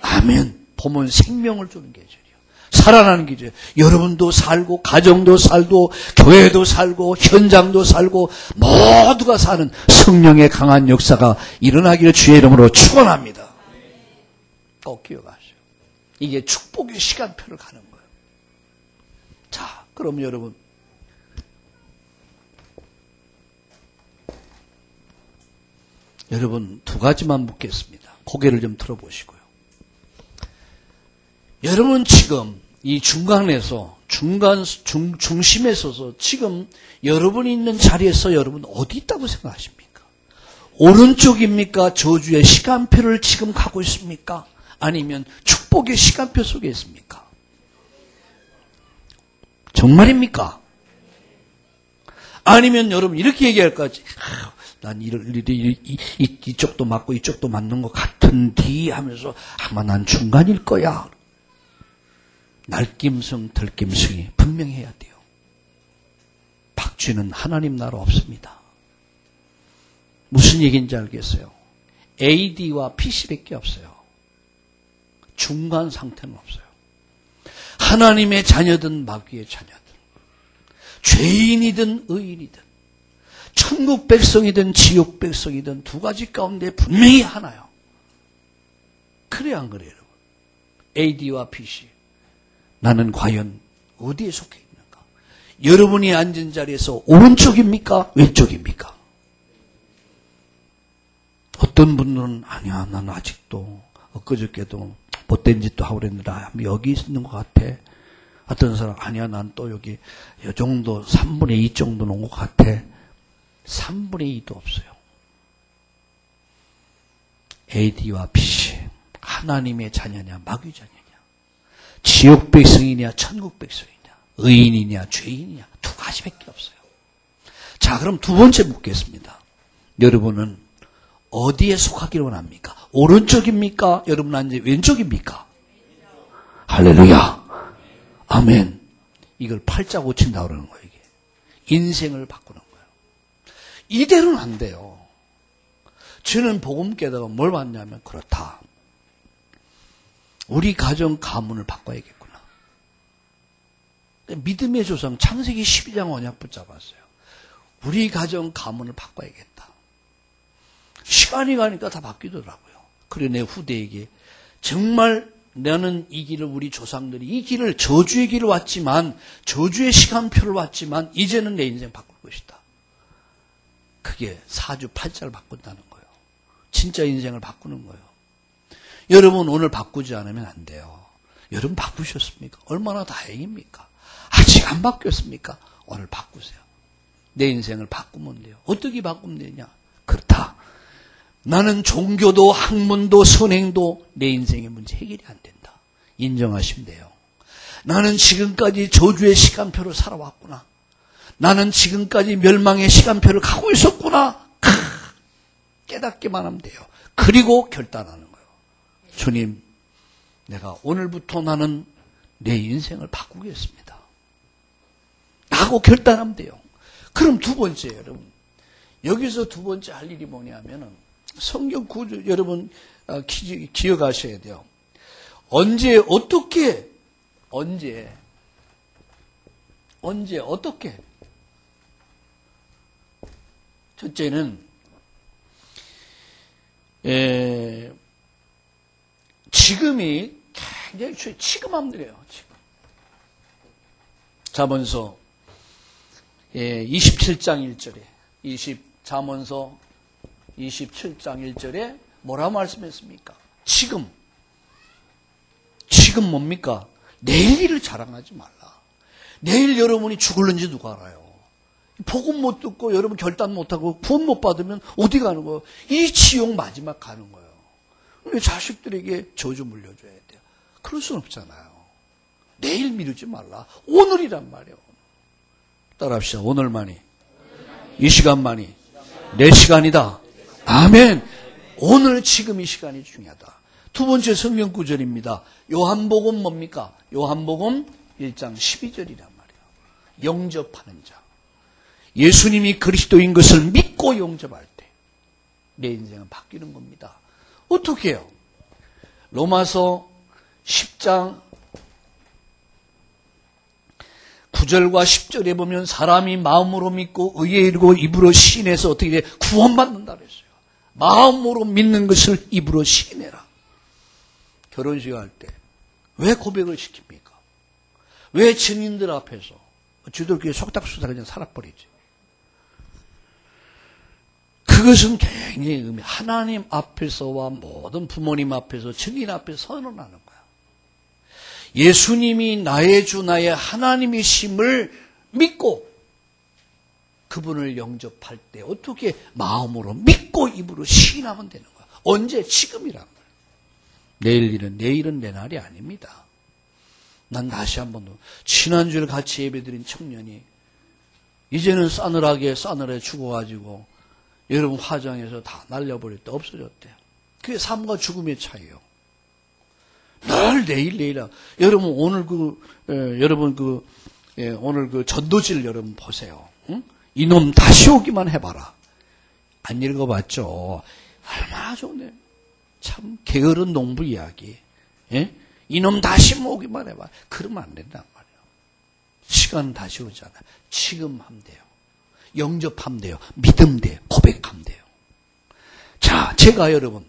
아멘. 보면 생명을 주는 계절이요. 살아나는 계절. 여러분도 살고 가정도 살고 교회도 살고 현장도 살고 모두가 사는 성령의 강한 역사가 일어나기를 주의 이름으로 축원합니다. 꼭 기억하세요. 이게 축복의 시간표를 가는 거예요. 자, 그럼 여러분 두 가지만 묻겠습니다. 고개를 좀 들어보시고요. 여러분 지금 이 중간에서 중심에 서서 지금 여러분이 있는 자리에서 여러분 어디 있다고 생각하십니까? 오른쪽입니까? 저주의 시간표를 지금 가고 있습니까? 아니면 축복의 시간표 속에 있습니까? 정말입니까? 아니면 여러분 이렇게 얘기할 거지. 난 이쪽도 맞고 이쪽도 맞는 것 같은디 하면서 아마 난 중간일 거야. 날김성 들김성이 분명히 해야 돼요. 박쥐는 하나님 나라 없습니다. 무슨 얘기인지 알겠어요? AD와 PC밖에 없어요. 중간 상태는 없어요. 하나님의 자녀든 마귀의 자녀든 죄인이든 의인이든 천국 백성이든 지옥 백성이든 두 가지 가운데 분명히 하나요. 그래 안 그래요? 여러분? AD와 PC. 나는 과연 어디에 속해 있는가? 여러분이 앉은 자리에서 오른쪽입니까? 왼쪽입니까? 어떤 분들은 아니야 나는 아직도 엊그저께도 못된 짓도 하고 그랬는데 여기 있는 것 같아. 어떤 사람 아니야 난 또 여기 이 정도 3분의 2 정도 놓은 것 같아. 3분의 2도 없어요. AD와 PC 하나님의 자녀냐 마귀 자녀냐 지옥 백성이냐 천국 백성이냐 의인이냐 죄인이냐 두 가지밖에 없어요. 자 그럼 두 번째 묻겠습니다. 여러분은 어디에 속하기를 원합니까? 오른쪽입니까? 여러분 앉은 왼쪽입니까? 할렐루야. 아멘. 이걸 팔자 고친다고 그러는 거예요. 이게. 인생을 바꾸는 거예요. 이대로는 안 돼요. 저는 복음 깨달아 뭘 봤냐면 그렇다. 우리 가정 가문을 바꿔야겠구나. 믿음의 조상 창세기 12장 언약 붙잡았어요. 우리 가정 가문을 바꿔야겠다. 시간이 가니까 다 바뀌더라고요. 그래 내 후대에게 정말 나는 이 길을 우리 조상들이 이 길을 저주의 길을 왔지만 저주의 시간표를 왔지만 이제는 내 인생 바꿀 것이다. 그게 사주 팔자를 바꾼다는 거예요. 진짜 인생을 바꾸는 거예요. 여러분 오늘 바꾸지 않으면 안 돼요. 여러분 바꾸셨습니까? 얼마나 다행입니까? 아직 안 바뀌었습니까? 오늘 바꾸세요. 내 인생을 바꾸면 돼요. 어떻게 바꾸면 되냐? 그렇다. 나는 종교도 학문도 선행도 내 인생의 문제 해결이 안 된다. 인정하시면 돼요. 나는 지금까지 저주의 시간표로 살아왔구나. 나는 지금까지 멸망의 시간표를 가고 있었구나. 깨닫기만 하면 돼요. 그리고 결단하는 거예요. 주님, 내가 오늘부터 나는 내 인생을 바꾸겠습니다. 하고 결단하면 돼요. 그럼 두 번째 여러분. 여기서 두 번째 할 일이 뭐냐면은 성경 구조 여러분 기억하셔야 돼요. 언제 어떻게 첫째는 지금이 굉장히 치금하면 돼요. 지금. 자 먼저 27장 1절에 잠언서 27장 1절에 뭐라고 말씀했습니까? 지금 뭡니까? 내일 일을 자랑하지 말라. 내일 여러분이 죽을는지 누가 알아요? 복음 못 듣고 여러분 결단 못하고 구원 못 받으면 어디 가는 거예요? 이 지옥 마지막 가는 거예요. 우리 자식들에게 저주 물려줘야 돼요. 그럴 수는 없잖아요. 내일 미루지 말라. 오늘이란 말이에요. 따라합시다. 오늘만이, 이 시간만이 내 시간이다. 아멘. 오늘 지금 이 시간이 중요하다. 두 번째 성경 구절입니다. 요한복음 뭡니까? 요한복음 1장 12절이란 말이에요. 영접하는 자. 예수님이 그리스도인 것을 믿고 영접할 때 내 인생은 바뀌는 겁니다. 어떻게 해요? 로마서 10장 9절과 10절에 보면 사람이 마음으로 믿고 의에 이르고 입으로 시인해서 어떻게 돼? 구원받는다 그랬어요. 마음으로 믿는 것을 입으로 시인해라. 결혼식 할 때 왜 고백을 시킵니까? 왜 증인들 앞에서 주들끼리 속닥수다 그냥 살아버리지? 그것은 굉장히 하나님 앞에서와 모든 부모님 앞에서 증인 앞에서 선언하는 거야. 예수님이 나의 주 나의 하나님이심을 믿고 그분을 영접할 때 어떻게 마음으로 믿고 입으로 시인하면 되는 거야. 언제? 지금이란 말이야. 내일은 내 날이 아닙니다. 난 다시 한번 지난주에 같이 예배드린 청년이 이제는 싸늘하게 죽어가지고 여러분 화장해서 다 날려버렸다 없어졌대요. 그게 삶과 죽음의 차이예요. 늘 내일 여러분 오늘 오늘 그 전도지를 여러분 보세요. 응? 이놈 다시 오기만 해봐라. 안 읽어봤죠? 얼마나 좋네. 참 게으른 농부 이야기. 예? 이놈 다시 오기만 해봐. 그러면 안 된단 말이에요. 시간은 다시 오잖아. 지금 하면 돼요. 영접하면 돼요. 믿으면 돼요. 고백하면 돼요. 자, 제가 여러분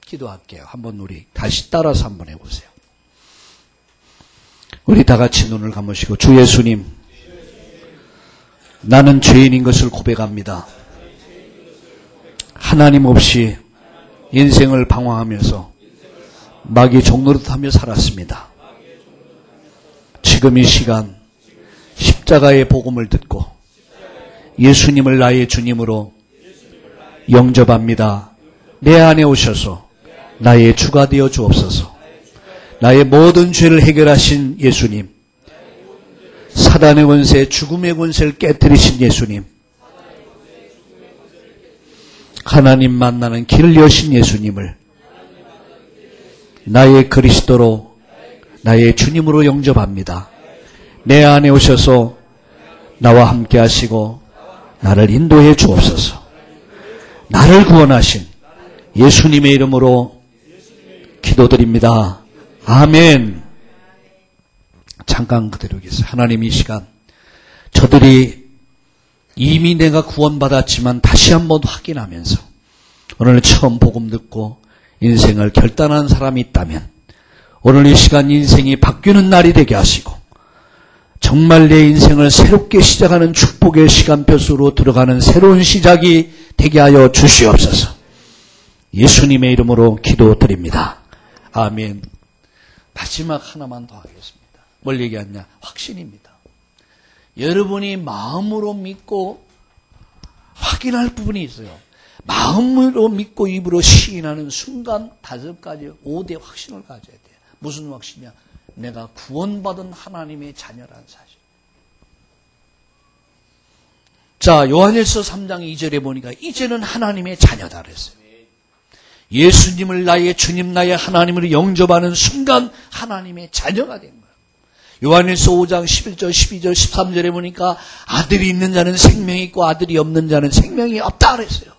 기도할게요. 한번 우리 다시 따라서 한번 해보세요. 우리 다 같이 눈을 감으시고 주 예수님, 나는 죄인인 것을 고백합니다. 하나님 없이 인생을 방황하면서 마귀 종노릇하며 살았습니다. 지금 이 시간 십자가의 복음을 듣고 예수님을 나의 주님으로 영접합니다. 내 안에 오셔서 나의 주가 되어 주옵소서. 나의 모든 죄를 해결하신 예수님, 사단의 권세, 죽음의 권세를 깨뜨리신 예수님, 하나님 만나는 길을 여신 예수님을 나의 그리스도로, 나의 주님으로 영접합니다. 내 안에 오셔서 나와 함께 하시고 나를 인도해 주옵소서. 나를 구원하신 예수님의 이름으로 기도드립니다. 아멘. 잠깐 그대로 계세요. 하나님, 이 시간 저들이 이미 내가 구원받았지만 다시 한번 확인하면서 오늘 처음 복음 듣고 인생을 결단한 사람이 있다면 오늘 이 시간 인생이 바뀌는 날이 되게 하시고 정말 내 인생을 새롭게 시작하는 축복의 시간표 속으로 들어가는 새로운 시작이 되게 하여 주시옵소서. 예수님의 이름으로 기도드립니다. 아멘. 마지막 하나만 더 하겠습니다. 뭘 얘기하냐? 확신입니다. 여러분이 마음으로 믿고 확인할 부분이 있어요. 마음으로 믿고 입으로 시인하는 순간 5가지, 5대 확신을 가져야 돼요. 무슨 확신이야? 내가 구원받은 하나님의 자녀라는 사실. 자, 요한일서 3장 2절에 보니까 이제는 하나님의 자녀다 그랬어요. 예수님을 나의 주님, 나의 하나님으로 영접하는 순간 하나님의 자녀가 된 거예요. 요한일서 5장 11절, 12절, 13절에 보니까 아들이 있는 자는 생명이 있고 아들이 없는 자는 생명이 없다 그랬어요.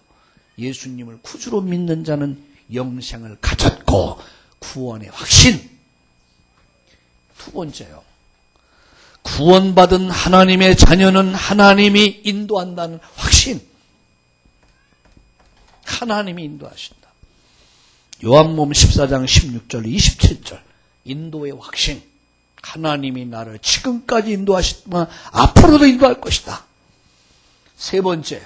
예수님을 구주로 믿는 자는 영생을 가졌고 구원의 확신. 두 번째요. 구원받은 하나님의 자녀는 하나님이 인도한다는 확신. 하나님이 인도하신다. 요한복음 14장 16절, 27절. 인도의 확신. 하나님이 나를 지금까지 인도하셨지만 앞으로도 인도할 것이다. 세 번째,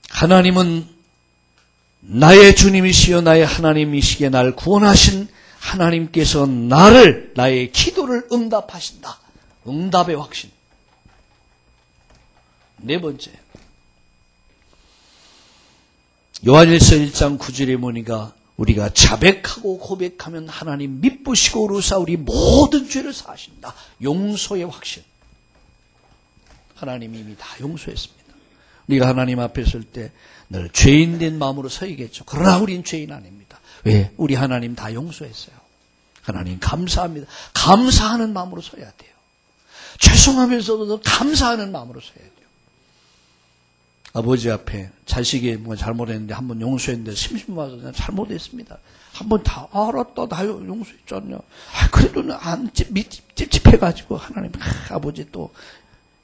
하나님은 나의 주님이시여 나의 하나님이시기에 나를 구원하신 하나님께서 나의 기도를 응답하신다. 응답의 확신. 네 번째, 요한일서 1장 9절에 보니까 우리가 자백하고 고백하면 하나님 미쁘시고 의로사 우리 모든 죄를 사하신다. 용서의 확신. 하나님이 이미 다 용서했습니다. 우리가 하나님 앞에 설 때 늘 죄인된 마음으로 서야겠죠. 그러나 우린 죄인 아닙니다. 왜? 우리 하나님 다 용서했어요. 하나님 감사합니다. 감사하는 마음으로 서야 돼요. 죄송하면서도 감사하는 마음으로 서야 돼요. 아버지 앞에 자식이 뭐 잘못했는데 한번 용서했는데 심심해서 잘못했습니다. 한번 다 알았다 다 용서했지 않냐. 그래도 안 찝찝해가지고 하나님 아버지 또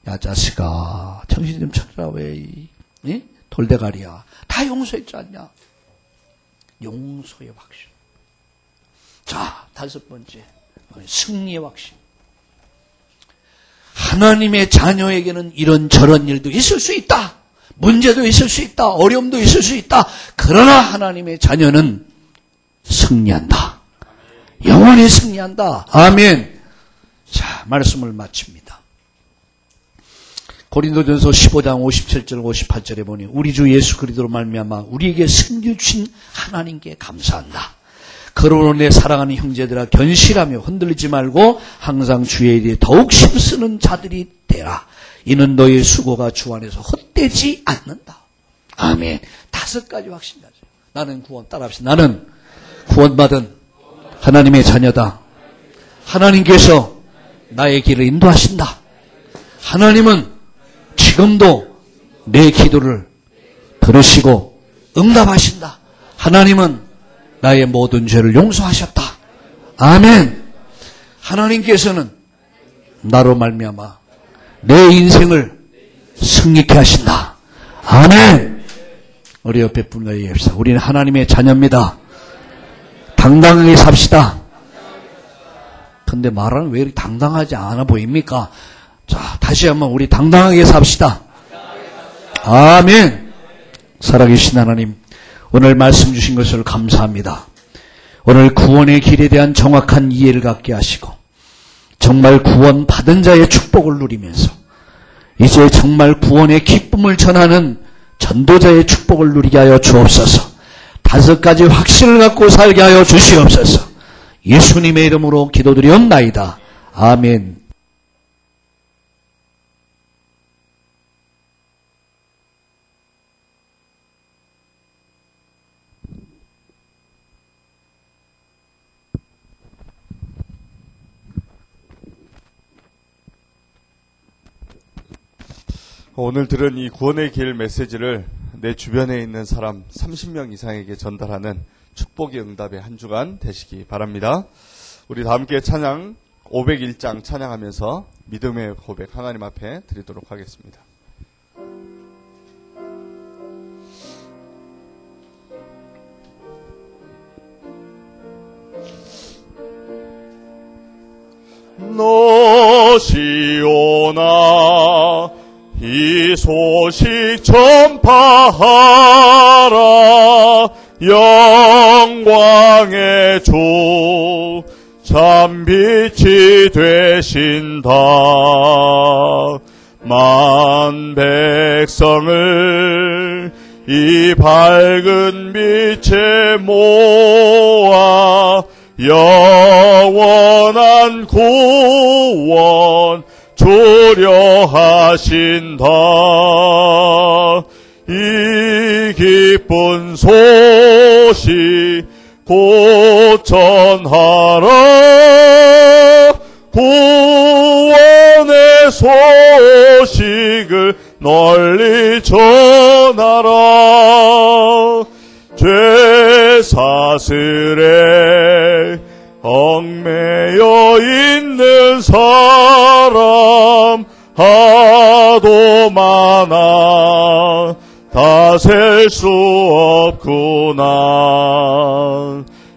야 자식아 정신 좀 차려라 왜 돌대가리야. 다 용서했지 않냐. 용서의 확신. 자, 다섯 번째 승리의 확신. 하나님의 자녀에게는 이런저런 일도 있을 수 있다. 문제도 있을 수 있다. 어려움도 있을 수 있다. 그러나 하나님의 자녀는 승리한다. 영원히 승리한다. 아멘. 자, 말씀을 마칩니다. 고린도전서 15장 57절 58절에 보니 우리 주 예수 그리스도로 말미암아 우리에게 승리 주신 하나님께 감사한다. 그러므로 내 사랑하는 형제들아 견실하며 흔들리지 말고 항상 주의 일에 더욱 힘쓰는 자들이 되라. 이는 너의 수고가 주 안에서 헛되지 않는다. 아멘. 다섯 가지 확신하죠. 나는 구원 따라합시다. 나는 구원받은 하나님의 자녀다. 하나님께서 나의 길을 인도하신다. 하나님은 지금도 내 기도를 들으시고 응답하신다. 하나님은 나의 모든 죄를 용서하셨다. 아멘. 하나님께서는 나로 말미암아 내 인생을 승리케 하신다. 아멘. 우리 옆에 분과 얘기합시다. 우리는 하나님의 자녀입니다. 당당하게 삽시다. 근데 말하는 왜 이렇게 당당하지 않아 보입니까? 자, 다시 한번 우리 당당하게 삽시다. 아멘. 살아계신 하나님, 오늘 말씀 주신 것을 감사합니다. 오늘 구원의 길에 대한 정확한 이해를 갖게 하시고 정말 구원 받은 자의 축복을 누리면서 이제 정말 구원의 기쁨을 전하는 전도자의 축복을 누리게 하여 주옵소서. 다섯 가지 확신을 갖고 살게 하여 주시옵소서. 예수님의 이름으로 기도드리옵나이다. 아멘. 오늘 들은 이 구원의 길 메시지를 내 주변에 있는 사람 30명 이상에게 전달하는 축복의 응답의 한 주간 되시기 바랍니다. 우리 다 함께 찬양 501장 찬양하면서 믿음의 고백 하나님 앞에 드리도록 하겠습니다. 너시오나 이 소식 전파하라. 영광의 주 참 빛이 되신다. 만 백성을 이 밝은 빛에 모아 영원한 구원 주려 하신다. 이 기쁜 소식 곧 전하라. 구원의 소식을 널리 전하라. 죄 사슬에 얽매여 있는 사람 하도 많아 다 셀 수 없구나.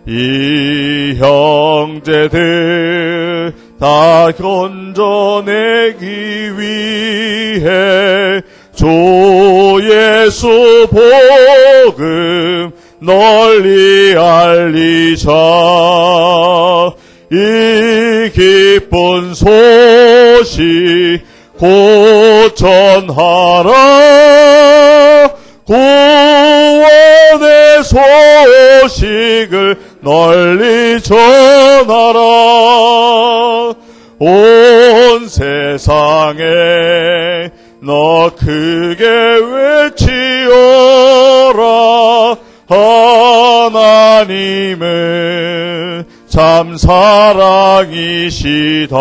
이 형제들 다 건져내기 위해 주 예수 복음 널리 알리자. 이 기쁜 소식 곧 전하라. 구원의 소식을 널리 전하라. 온 세상에 너 크게 외치어라. 하나님은 참 사랑이시다.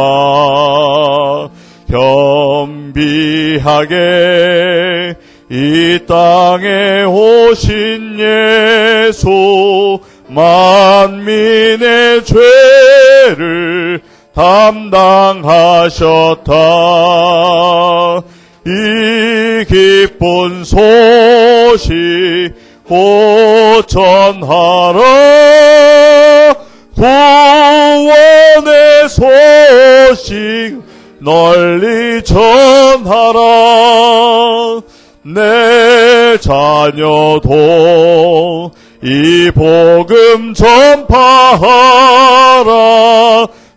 겸비하게 이 땅에 오신 예수 만민의 죄를 담당하셨다. 이 기쁜 소식 곧 전하라. 구원의 소식 널리 전하라. 내 자녀도 이 복음 전파하라.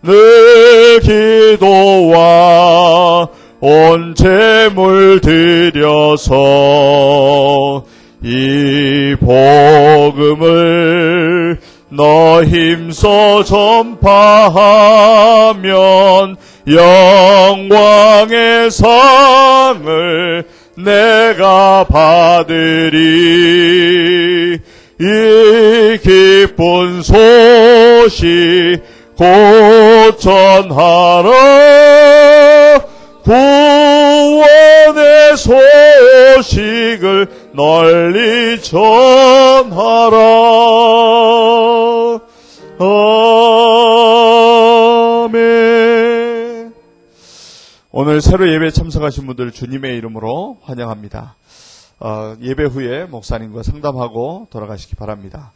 늘 기도와 온 재물 들여서 이 복음을 너 힘써 전파하면 영광의 상을 내가 받으리. 이 기쁜 소식 곧 전하라. 구원의 소식을 널리 전하라. 아멘. 오늘 새로 예배에 참석하신 분들 주님의 이름으로 환영합니다. 예배 후에 목사님과 상담하고 돌아가시기 바랍니다.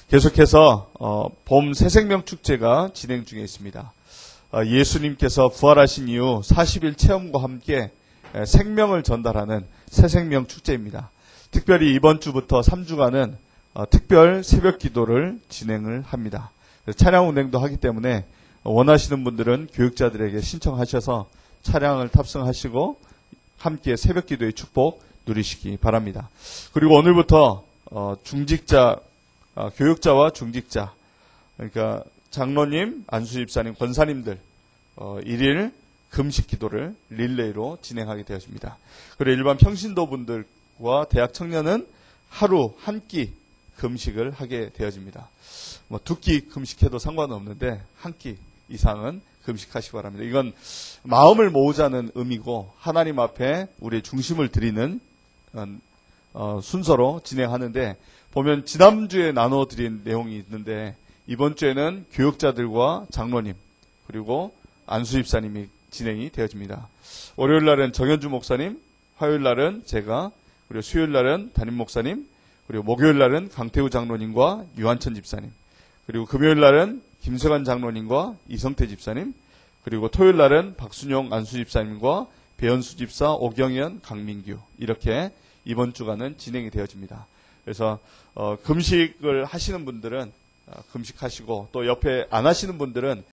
계속해서 봄 새생명 축제가 진행 중에 있습니다. 예수님께서 부활하신 이후 40일 체험과 함께 생명을 전달하는 새생명 축제입니다. 특별히 이번 주부터 3주간은 특별 새벽 기도를 진행을 합니다. 차량 운행도 하기 때문에 원하시는 분들은 교육자들에게 신청하셔서 차량을 탑승하시고 함께 새벽 기도의 축복 누리시기 바랍니다. 그리고 오늘부터 중직자, 교육자와 중직자, 그러니까 장로님, 안수집사님, 권사님들 1일 금식 기도를 릴레이로 진행하게 되었습니다. 그리고 일반 평신도분들과 대학 청년은 하루 한 끼 금식을 하게 되어집니다. 뭐 2끼 금식해도 상관은 없는데 한 끼 이상은 금식하시기 바랍니다. 이건 마음을 모으자는 의미고 하나님 앞에 우리의 중심을 드리는 순서로 진행하는데, 보면 지난주에 나눠드린 내용이 있는데 이번 주에는 교육자들과 장로님 그리고 안수집사님이 진행이 되어집니다. 월요일 날은 정현주 목사님, 화요일 날은 제가, 그리고 수요일 날은 담임 목사님, 그리고 목요일 날은 강태우 장로님과 유한천 집사님, 그리고 금요일 날은 김세관 장로님과 이성태 집사님, 그리고 토요일 날은 박순용 안수집사님과 배현수 집사, 오경현, 강민규, 이렇게 이번 주간은 진행이 되어집니다. 그래서 금식을 하시는 분들은 금식하시고, 또 옆에 안 하시는 분들은